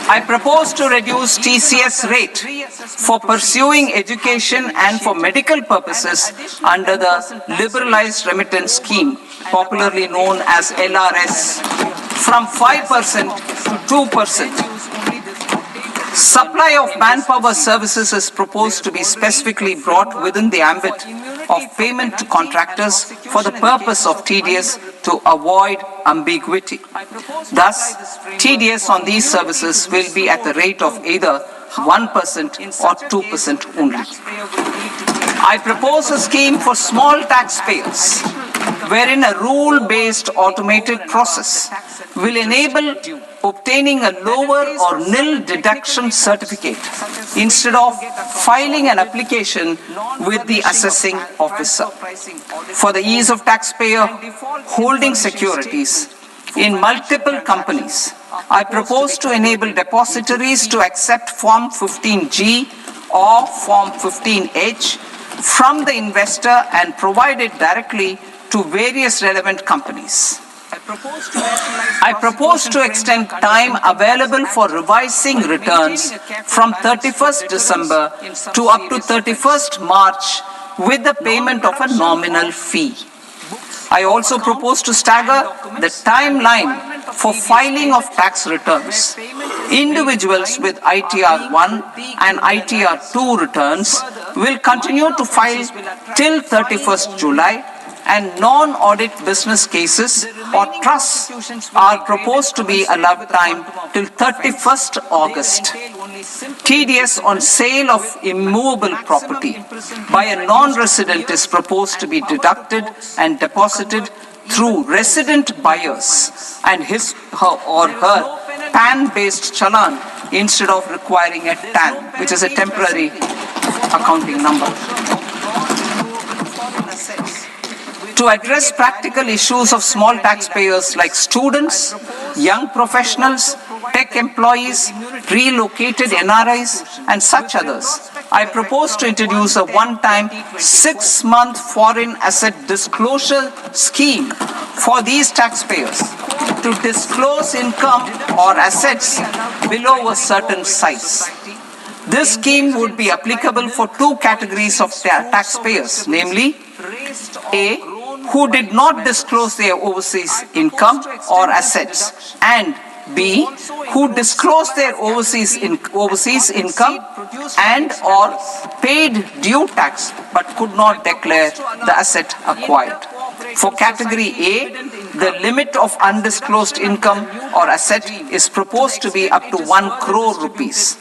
I propose to reduce TCS rate for pursuing education and for medical purposes under the Liberalized Remittance Scheme, popularly known as LRS, from 5% to 2%. Supply of manpower services is proposed to be specifically brought within the ambit of payment to contractors for the purpose of TDS to avoid ambiguity. Thus, TDS on these services will be at the rate of either 1% or 2% only. I propose a scheme for small taxpayers, wherein a rule-based automated process will enable obtaining a lower or nil deduction certificate instead of filing an application with the assessing officer. For the ease of taxpayer holding securities in multiple companies, I propose to enable depositories to accept Form 15G or Form 15H from the investor and provide it directly to various relevant companies. I propose to extend time available for revising returns from 31st December to up to 31st March with the payment of a nominal fee. I also propose to stagger the timeline for filing of tax returns. Individuals with ITR 1 and ITR 2 returns will continue to file till 31st July, and non-audit business cases or trusts are proposed to be allowed time till 31st August. TDS on sale of immovable property by a non-resident is proposed to be deducted and deposited through resident buyers and his or her PAN-based challan instead of requiring a TAN, which is a temporary accounting number. To address practical issues of small taxpayers like students, young professionals, tech employees, relocated NRIs, and such others, I propose to introduce a one-time 6-month foreign asset disclosure scheme for these taxpayers to disclose income or assets below a certain size. This scheme would be applicable for two categories of taxpayers, namely A, who did not disclose their overseas income or assets, and B, who disclosed their overseas income and or paid due tax but could not declare the asset acquired. For category A, the limit of undisclosed income or asset is proposed to be up to 1 crore rupees.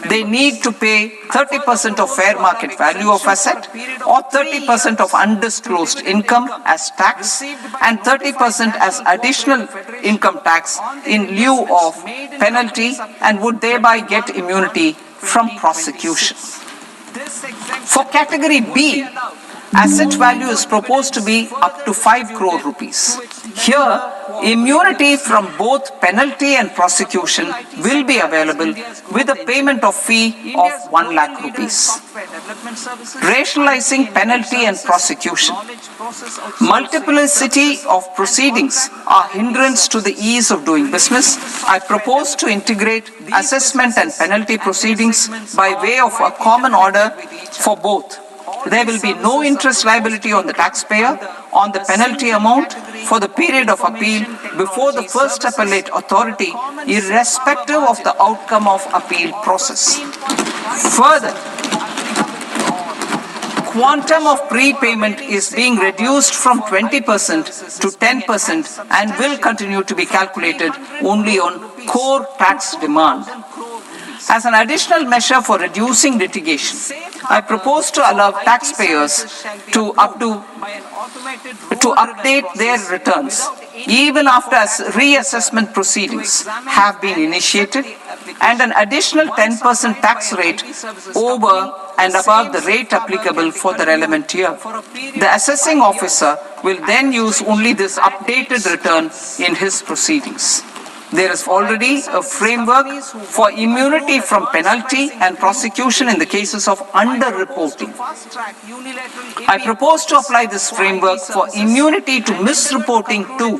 They need to pay 30% of fair market value of asset or 30% of undisclosed income as tax and 30% as additional income tax in lieu of penalty and would thereby get immunity from prosecution. For category B, asset value is proposed to be up to 5 crore rupees. Here, immunity from both penalty and prosecution will be available with a payment of fee of 1 lakh rupees. Rationalizing penalty and prosecution. Multiplicity of proceedings are hindrance to the ease of doing business. I propose to integrate assessment and penalty proceedings by way of a common order for both. There will be no interest liability on the taxpayer on the penalty amount for the period of appeal before the first appellate authority, irrespective of the outcome of appeal process. Further, quantum of prepayment is being reduced from 20% to 10% and will continue to be calculated only on core tax demand. As an additional measure for reducing litigation, I propose to allow taxpayers to update their returns even after reassessment proceedings have been initiated, and an additional 10% tax rate over and above the rate applicable for the relevant year. The assessing officer will then use only this updated return in his proceedings. There is already a framework for immunity from penalty and prosecution in the cases of underreporting. I propose to apply this framework for immunity to misreporting too.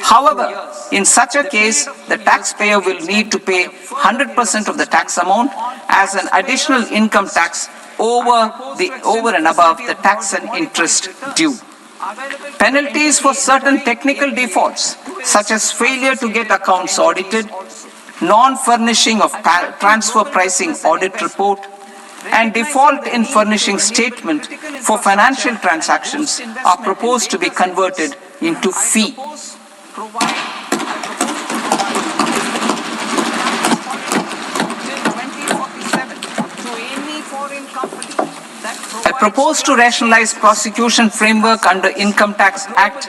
However, in such a case, the taxpayer will need to pay 100% of the tax amount as an additional income tax over and above the tax and interest due. Penalties for certain technical defaults, such as failure to get accounts audited, non-furnishing of transfer pricing audit report, and default in furnishing statement for financial transactions are proposed to be converted into fee. I propose to rationalize prosecution framework under Income Tax Act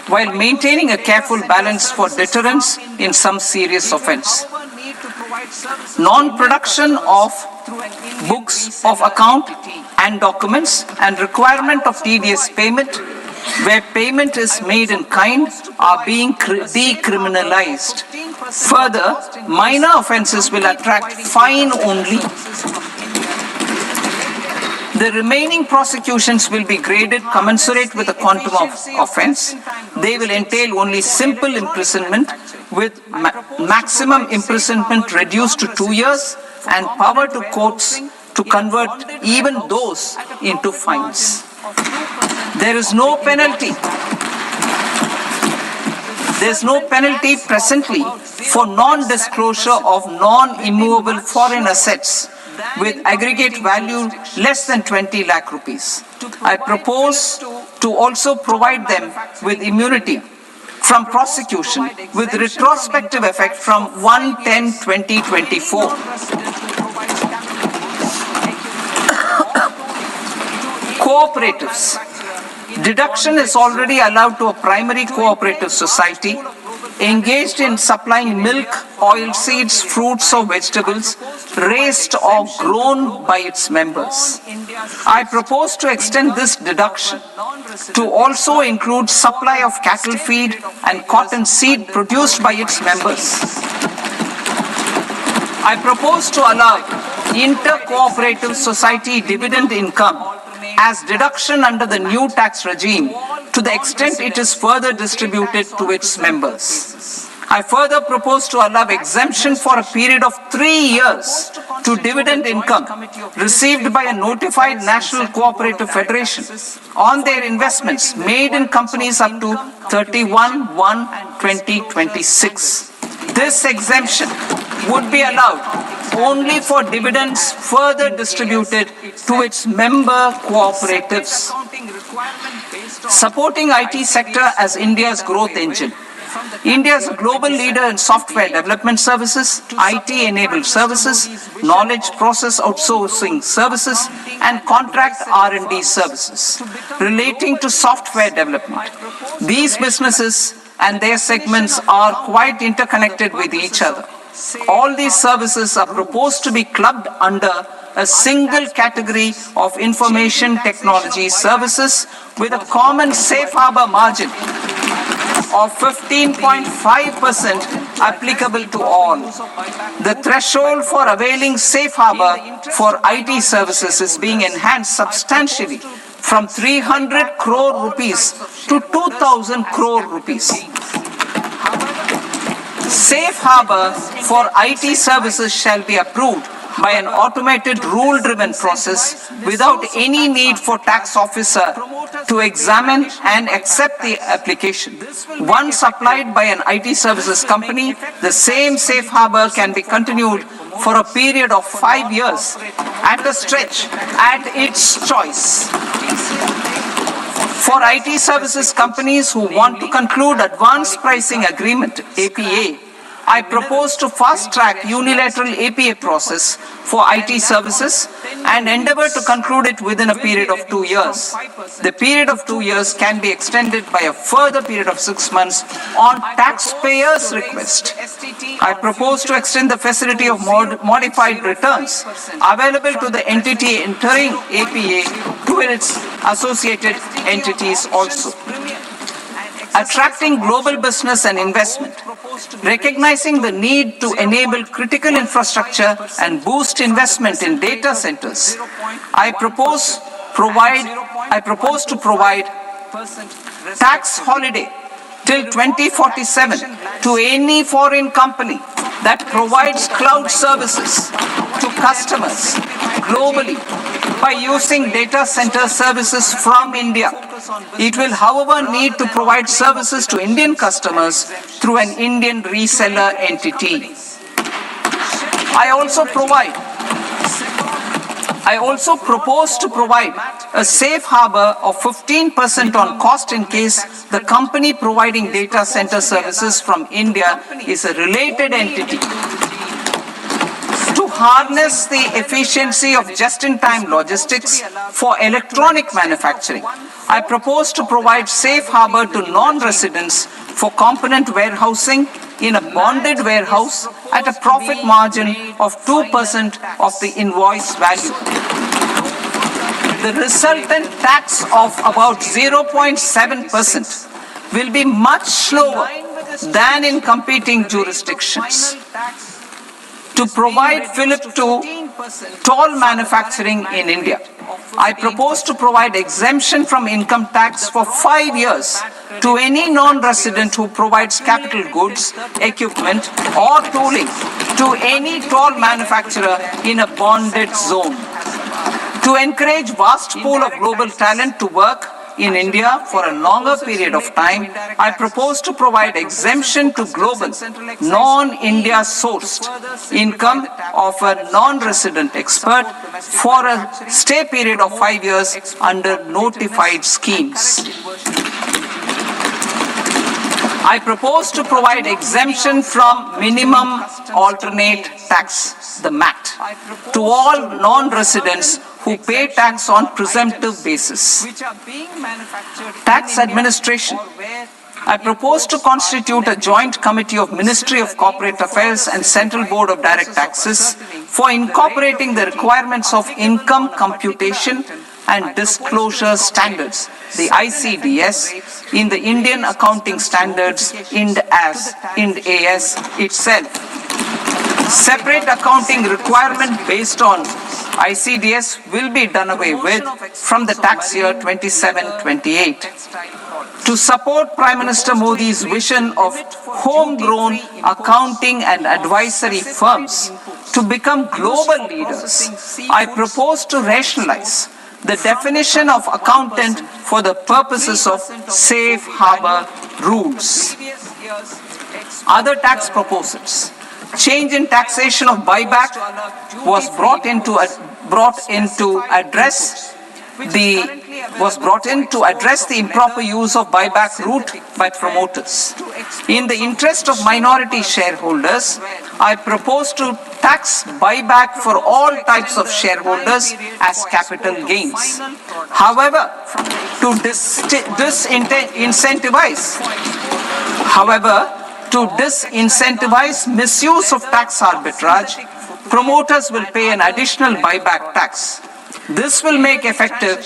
while maintaining a careful balance for deterrence in some serious offence. Non-production of books of account and documents and requirement of TDS payment where payment is made in kind are being decriminalized. Further, minor offences will attract fine only. The remaining prosecutions will be graded commensurate with the quantum of offence. They will entail only simple imprisonment with maximum imprisonment reduced to 2 years and power to courts to convert even those into fines. There is no penalty. There is no penalty presently for non-disclosure of non-immovable foreign assets with aggregate value less than 20 lakh rupees. I propose to also provide them with immunity from prosecution with retrospective effect from 1/10/2024. Cooperatives. Deduction is already allowed to a primary cooperative society engaged in supplying milk, oilseeds, fruits or vegetables raised or grown by its members. I propose to extend this deduction to also include supply of cattle feed and cotton seed produced by its members. I propose to allow inter-cooperative society dividend income as deduction under the new tax regime to the extent it is further distributed to its members. I further propose to allow exemption for a period of 3 years to dividend income received by a notified national cooperative federation on their investments made in companies up to 31/1/2026. This exemption would be allowed only for dividends further distributed to its member cooperatives. Supporting IT sector as India's growth engine. India is a global leader in software development services, IT-enabled services, knowledge process outsourcing services, and contract R&D services relating to software development. These businesses and their segments are quite interconnected with each other. All these services are proposed to be clubbed under a single category of information technology services with a common safe harbor margin of 15.5% applicable to all. The threshold for availing safe harbor for IT services is being enhanced substantially from 300 crore rupees to 2,000 crore rupees. Safe harbor for IT services shall be approved by an automated rule-driven process without any need for tax officer to examine and accept the application. Once applied by an IT services company, the same safe harbor can be continued for a period of 5 years at a stretch at its choice. For IT services companies who want to conclude advanced pricing agreement, APA, I propose to fast-track unilateral APA process for IT services and endeavor to conclude it within a period of 2 years. The period of 2 years can be extended by a further period of 6 months on taxpayers' request. I propose to extend the facility of modified returns available to the entity entering APA to its associated entities also. Attracting global business and investment. Recognizing the need to enable critical infrastructure and boost investment in data centers, I propose to provide tax holiday till 2047 to any foreign company that provides cloud services to customers globally by using data center services from India. It will, however, need to provide services to Indian customers through an Indian reseller entity. I also propose to provide a safe harbor of 15% on cost in case the company providing data center services from India is a related entity. To harness the efficiency of just-in-time logistics for electronic manufacturing, I propose to provide safe harbor to non-residents for component warehousing in a bonded warehouse at a profit margin of 2% of the invoice value. The resultant tax of about 0.7% will be much lower than in competing jurisdictions. To provide fillip to toll manufacturing in India, I propose to provide exemption from income tax for 5 years to any non-resident who provides capital goods, equipment, or tooling to any tool manufacturer in a bonded zone. To encourage vast pool of global talent to work in India for a longer period of time, I propose to provide exemption to global, non-India sourced income of a non-resident expert for a stay period of 5 years under notified schemes. I propose to provide exemption from minimum alternate tax, the MAT, to all non-residents who pay tax on presumptive basis. Tax administration. I propose to constitute a joint committee of Ministry of Corporate Affairs and Central Board of Direct Taxes for incorporating the requirements of income computation and disclosure standards, the ICDS, in the Indian Accounting Standards, IND AS itself. Separate accounting requirement based on ICDS will be done away with from the tax year 27-28. To support Prime Minister Modi's vision of homegrown accounting and advisory firms to become global leaders, I propose to rationalize the definition of accountant for the purposes of safe harbor rules. Other tax proposals. Change in taxation of buyback was brought in to address the improper use of buyback route by promoters. In the interest of minority shareholders, I propose to tax buyback for all types of shareholders as capital gains. However, to disincentivize misuse of tax arbitrage, promoters will pay an additional buyback tax. This will make effective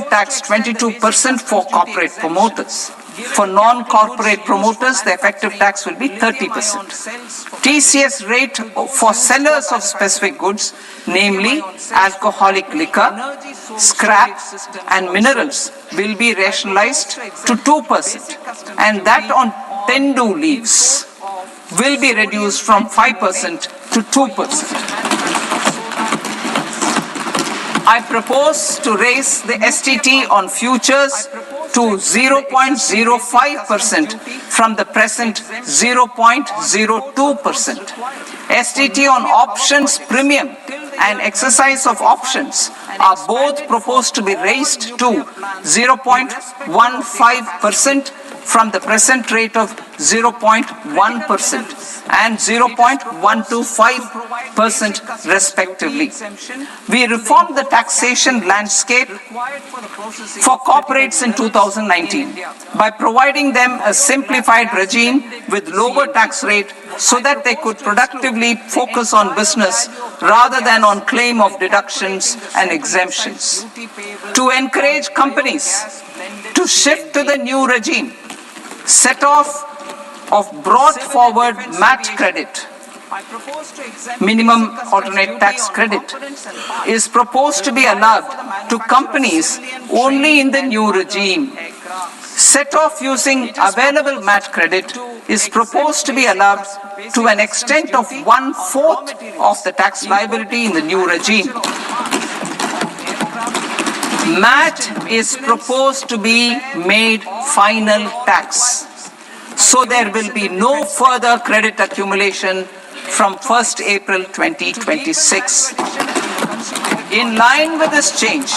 tax 22% for corporate promoters. For non-corporate promoters, the effective tax will be 30%. TCS rate for sellers of specific goods, namely alcoholic liquor, scrap, and minerals, will be rationalized to 2%, and that on tendu leaves will be reduced from 5% to 2%. I propose to raise the STT on futures to 0.05% from the present 0.02%. STT on options premium and exercise of options are both proposed to be raised to 0.15% from the present rate of 0.1% and 0.125% respectively. We reformed the taxation landscape for corporates in 2019 by providing them a simplified regime with lower tax rate so that they could productively focus on business rather than on claim of deductions and exemptions. To encourage companies to shift to the new regime, set off of brought forward MAT credit, minimum alternate tax credit, is proposed to be allowed to companies only in the new regime. Set off using available MAT credit is proposed to be allowed to an extent of 1/4 of the tax liability in the new regime. MAT is proposed to be made final tax, so there will be no further credit accumulation from 1st April 2026. In line with this change,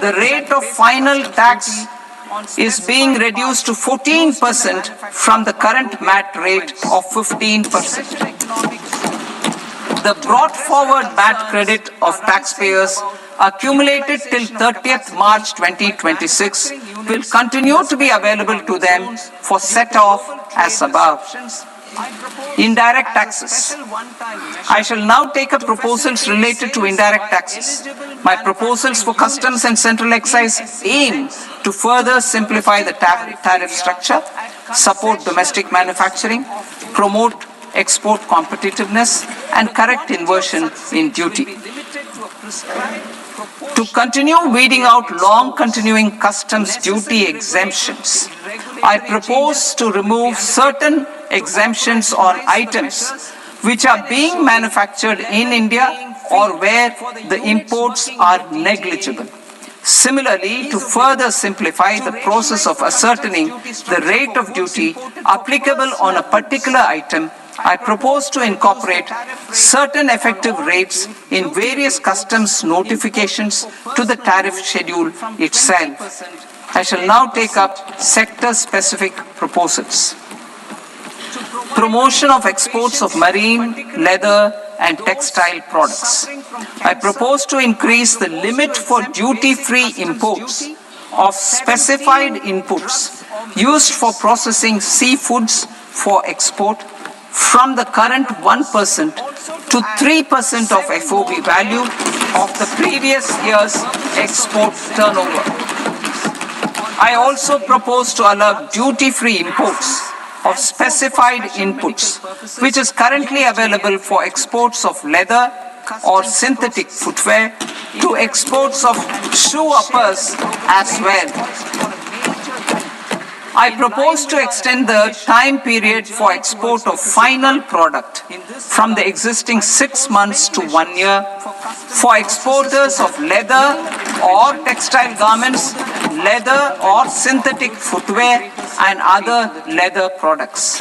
the rate of final tax is being reduced to 14% from the current MAT rate of 15%. The brought forward MAT credit of taxpayers accumulated till 30th March 2026 will continue to be available to them for set-off as above. Indirect taxes. I shall now take up proposals related to indirect taxes. My proposals for customs and central excise aim to further simplify the tariff structure, support domestic manufacturing, promote export competitiveness, and correct inversion in duty. To continue weeding out long continuing customs duty exemptions, I propose to remove certain exemptions on items which are being manufactured in India or where the imports are negligible. Similarly, to further simplify the process of ascertaining the rate of duty applicable on a particular item, I propose to incorporate certain effective rates in various customs notifications to the tariff schedule itself. I shall now take up sector-specific proposals. Promotion of exports of marine, leather, and textile products. I propose to increase the limit for duty-free imports of specified inputs used for processing seafoods for export from the current 1% to 3% of FOB value of the previous year's export turnover. I also propose to allow duty-free imports of specified inputs, which is currently available for exports of leather or synthetic footwear, to exports of shoe uppers as well. I propose to extend the time period for export of final product from the existing 6 months to 1 year for exporters of leather or textile garments, leather or synthetic footwear, and other leather products.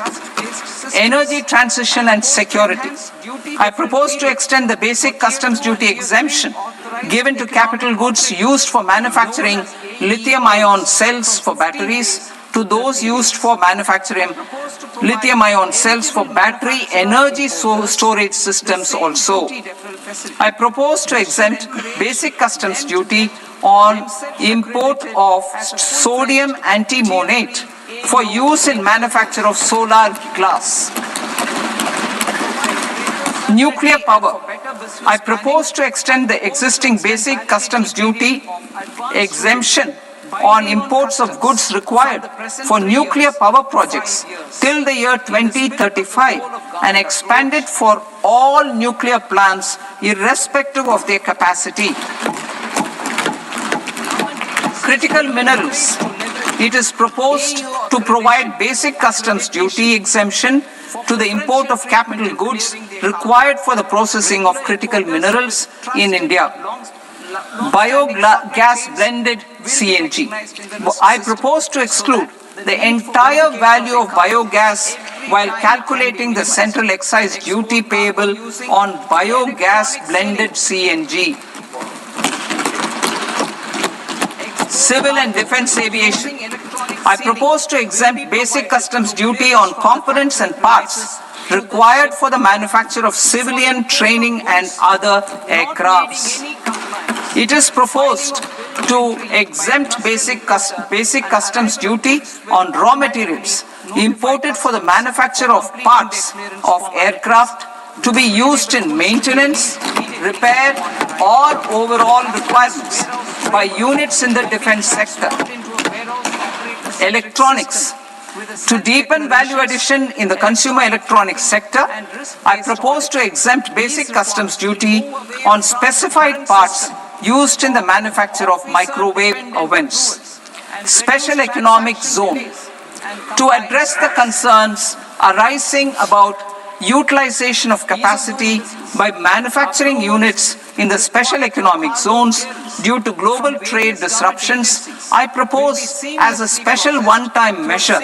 Energy transition and security. I propose to extend the basic customs duty exemption given to capital goods used for manufacturing lithium-ion cells for batteries to those used for manufacturing lithium-ion cells for battery energy storage systems also. I propose to exempt basic customs duty on import of sodium antimonate for use in manufacture of solar glass. Nuclear power. I propose to extend the existing basic customs duty exemption on imports of goods required for nuclear power projects till the year 2035 and expand it for all nuclear plants irrespective of their capacity. Critical minerals. It is proposed to provide basic customs duty exemption to the import of capital goods required for the processing of critical minerals in India. Biogas blended CNG. I propose to exclude the entire value of biogas while calculating the central excise duty payable on biogas blended CNG. Civil and defense aviation. I propose to exempt basic customs duty on components and parts required for the manufacture of civilian training and other aircrafts. It is proposed to exempt basic customs duty on raw materials imported for the manufacture of parts of aircraft to be used in maintenance, repair, or overall requirements by units in the defense sector. Electronics. To deepen value addition in the consumer electronics sector, I propose to exempt basic customs duty on specified parts used in the manufacture of microwave ovens. Special economic zone. To address the concerns arising about utilization of capacity by manufacturing units in the special economic zones due to global trade disruptions, I propose as a special one-time measure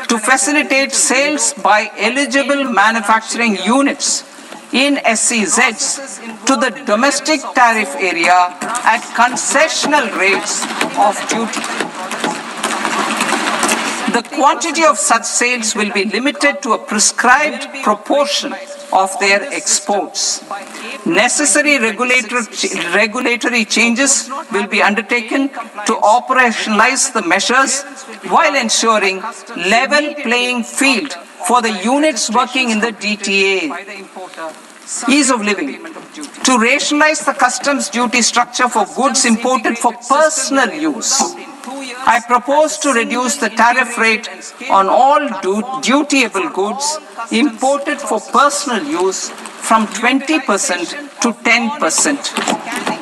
to facilitate sales by eligible manufacturing units in SEZs to the domestic tariff area at concessional rates of duty. The quantity of such sales will be limited to a prescribed proportion of their exports. Necessary regulatory changes will be undertaken to operationalize the measures while ensuring level playing field for the units working in the DTA. Ease of living. To rationalize the customs duty structure for goods imported for personal use, I propose to reduce the tariff rate on all dutiable goods imported for personal use from 20% to 10%.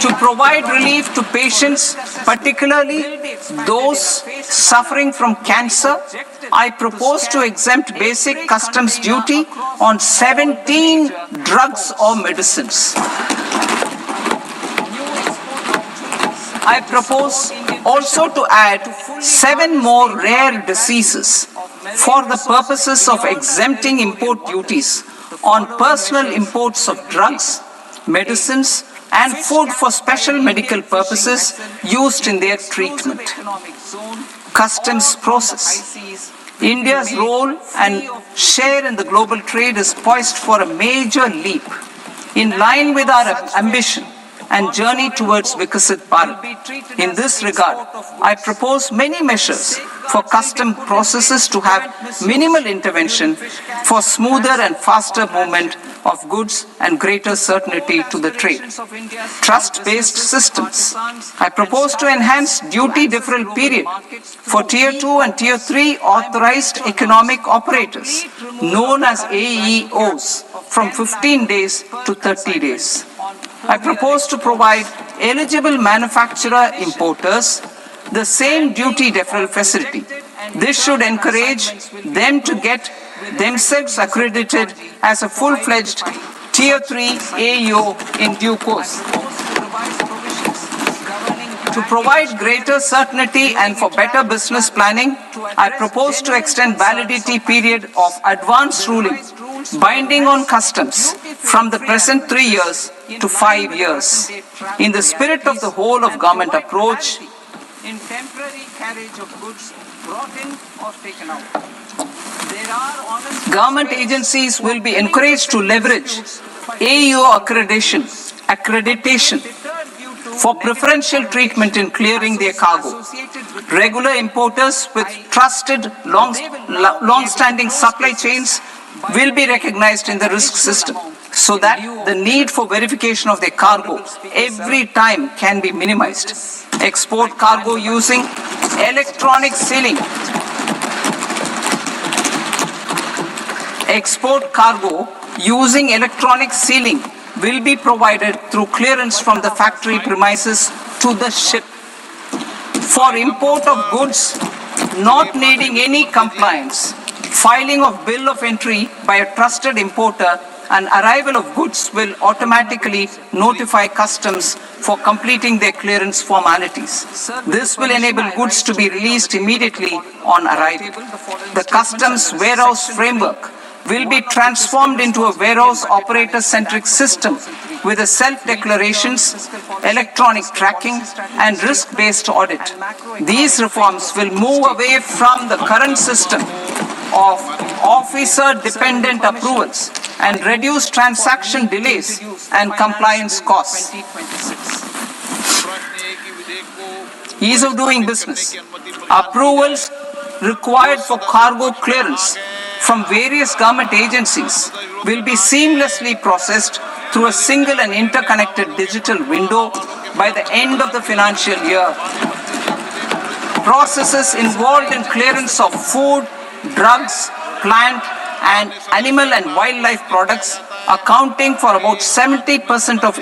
To provide relief to patients, particularly those suffering from cancer, I propose to exempt basic customs duty on 17 drugs or medicines. I propose also to add 7 more rare diseases for the purposes of exempting import duties on personal imports of drugs, medicines, and food for special medical purposes used in their treatment. Customs process. India's role and share in the global trade is poised for a major leap. In line with our ambition and journey towards Vikasit Bharat. In this regard, I propose many measures for custom processes to have minimal intervention for smoother and faster movement of goods and greater certainty to the trade. Trust-based systems. I propose to enhance duty deferral period for Tier 2 and Tier 3 authorized economic operators, known as AEOs, from 15 days to 30 days. I propose to provide eligible manufacturer importers the same duty deferral facility. This should encourage them to get themselves accredited as a full-fledged Tier 3 AEO in due course. To provide greater certainty and for better business planning, I propose to extend validity period of advance ruling binding on customs from the present 3 years to 5 years. In the spirit of the whole of government approach, in temporary carriage of goods brought in or taken out. Government agencies will be encouraged to leverage AEO accreditation for preferential treatment in clearing their cargo. Regular importers with trusted long-standing supply chains will be recognized in the risk system so that the need for verification of their cargo every time can be minimized. Export cargo using electronic sealing. Export cargo using electronic sealing will be provided through clearance from the factory premises to the ship. For import of goods not needing any compliance, filing of bill of entry by a trusted importer and arrival of goods will automatically notify customs for completing their clearance formalities. This will enable goods to be released immediately on arrival. The customs warehouse framework will be transformed into a warehouse operator-centric system with a self-declarations, electronic tracking, and risk-based audit. These reforms will move away from the current system of officer-dependent approvals and reduce transaction delays and compliance costs. Ease of doing business. Approvals required for cargo clearance from various government agencies will be seamlessly processed through a single and interconnected digital window by the end of the financial year. Processes involved in clearance of food, drugs, plant and animal and wildlife products, accounting for about 70% of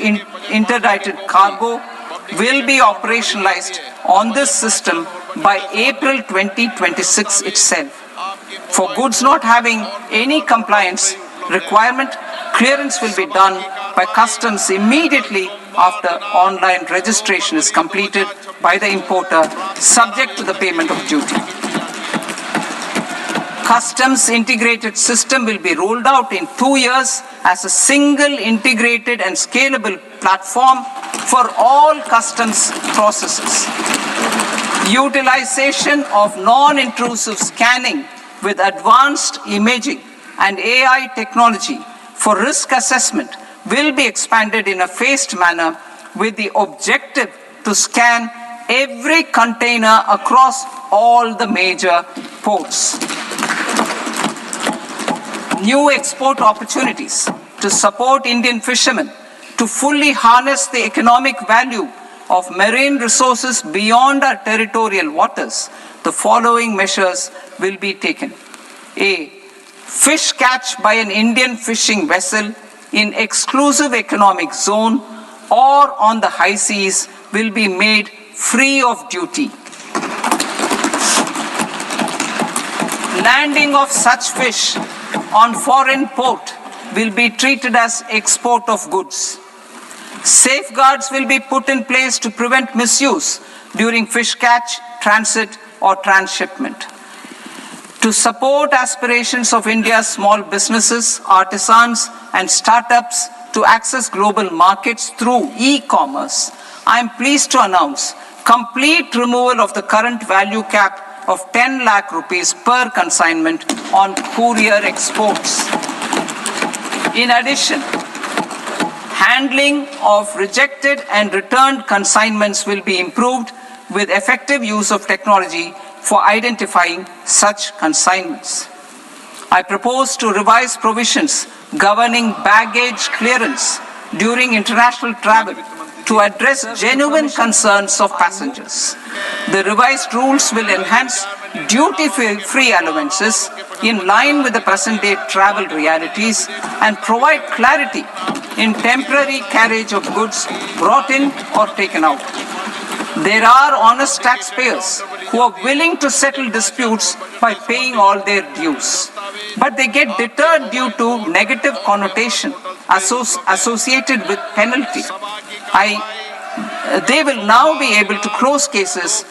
interdicted cargo, will be operationalized on this system by April 2026 itself. For goods not having any compliance requirement, clearance will be done by customs immediately after online registration is completed by the importer, subject to the payment of duty. Customs integrated system will be rolled out in 2 years as a single integrated and scalable platform for all customs processes. Utilization of non-intrusive scanning with advanced imaging and AI technology for risk assessment will be expanded in a phased manner with the objective to scan every container across all the major ports. New export opportunities to support Indian fishermen to fully harness the economic value of marine resources beyond our territorial waters. The following measures will be taken. A. Fish catch by an Indian fishing vessel in exclusive economic zone or on the high seas will be made free of duty. Landing of such fish on foreign port will be treated as export of goods. Safeguards will be put in place to prevent misuse during fish catch, transit, or transshipment. To support aspirations of India's small businesses, artisans, and startups to access global markets through e-commerce, I am pleased to announce complete removal of the current value cap of 10 lakh rupees per consignment on courier exports. In addition, handling of rejected and returned consignments will be improved with effective use of technology for identifying such consignments. I propose to revise provisions governing baggage clearance during international travel to address genuine concerns of passengers. The revised rules will enhance duty-free allowances in line with the present-day travel realities and provide clarity in temporary carriage of goods brought in or taken out. There are honest taxpayers who are willing to settle disputes by paying all their dues, but they get deterred due to negative connotation associated with penalty. They will now be able to close cases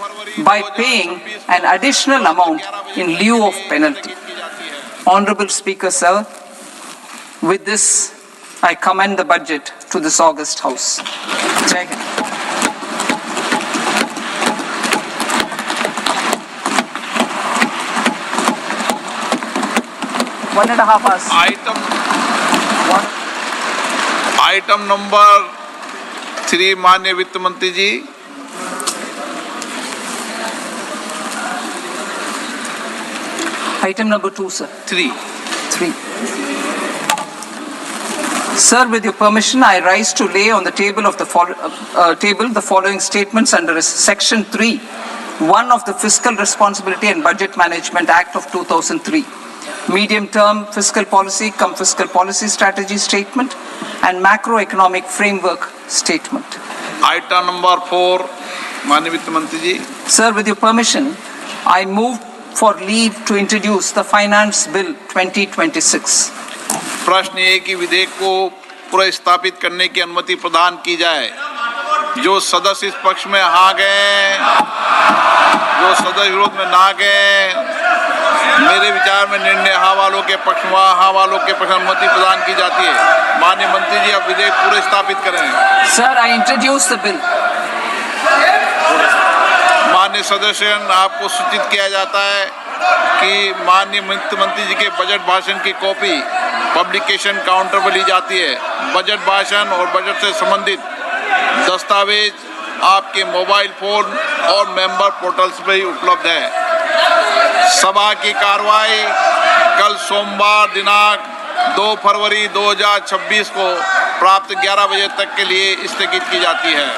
by paying an additional amount in lieu of penalty. Honorable Speaker, sir, with this, I commend the budget to this august House. Jai Hind. One and a half hours. Item number 3 माननीय वित्त मंत्री जी। Item number 2, sir. 3. Sir, with your permission, I rise to lay on the table of the following statements under Section 3, 1 of the Fiscal Responsibility and Budget Management Act of 2003. Medium-term fiscal policy cum fiscal policy strategy statement and macroeconomic framework statement. Item number 4 माननीय वित्त मंत्री जी। Sir, with your permission, I move for leave to introduce the Finance Bill 2026. प्रश्न ये कि विधेयक को पुनर्स्थापित करने की अनुमति प्रदान की जाए। जो सदस्य इस पक्ष में हाँ गए, जो सदस्य विरोध में ना गए, मेरे विचार में निर्णय हाँ वालों के पक्ष में हाँ वालों के पक्ष में अनुमति प्रदान की जाती है। माननीय मंत्री जी, अब विधेयक पुनर्स्थापित करें। Sir, I introduce the bill. माननीय सदस्य, आपको सूचित किया जाता है कि माननीय वित्त मंत्री जी के बजट भाषण की कॉपी पब्लिकेशन काउंटर पर ली जाती है। बजट भाषण और बजट से संबंधित दस्तावेज आपके मोबाइल फोन और मेंबर पोर्टल्स पर ही उपलब्ध है। सभा की कार्रवाई कल सोमवार दिनांक 2 फरवरी 2026 को प्राप्त 11 बजे तक के लिए स्थगित की जाती है।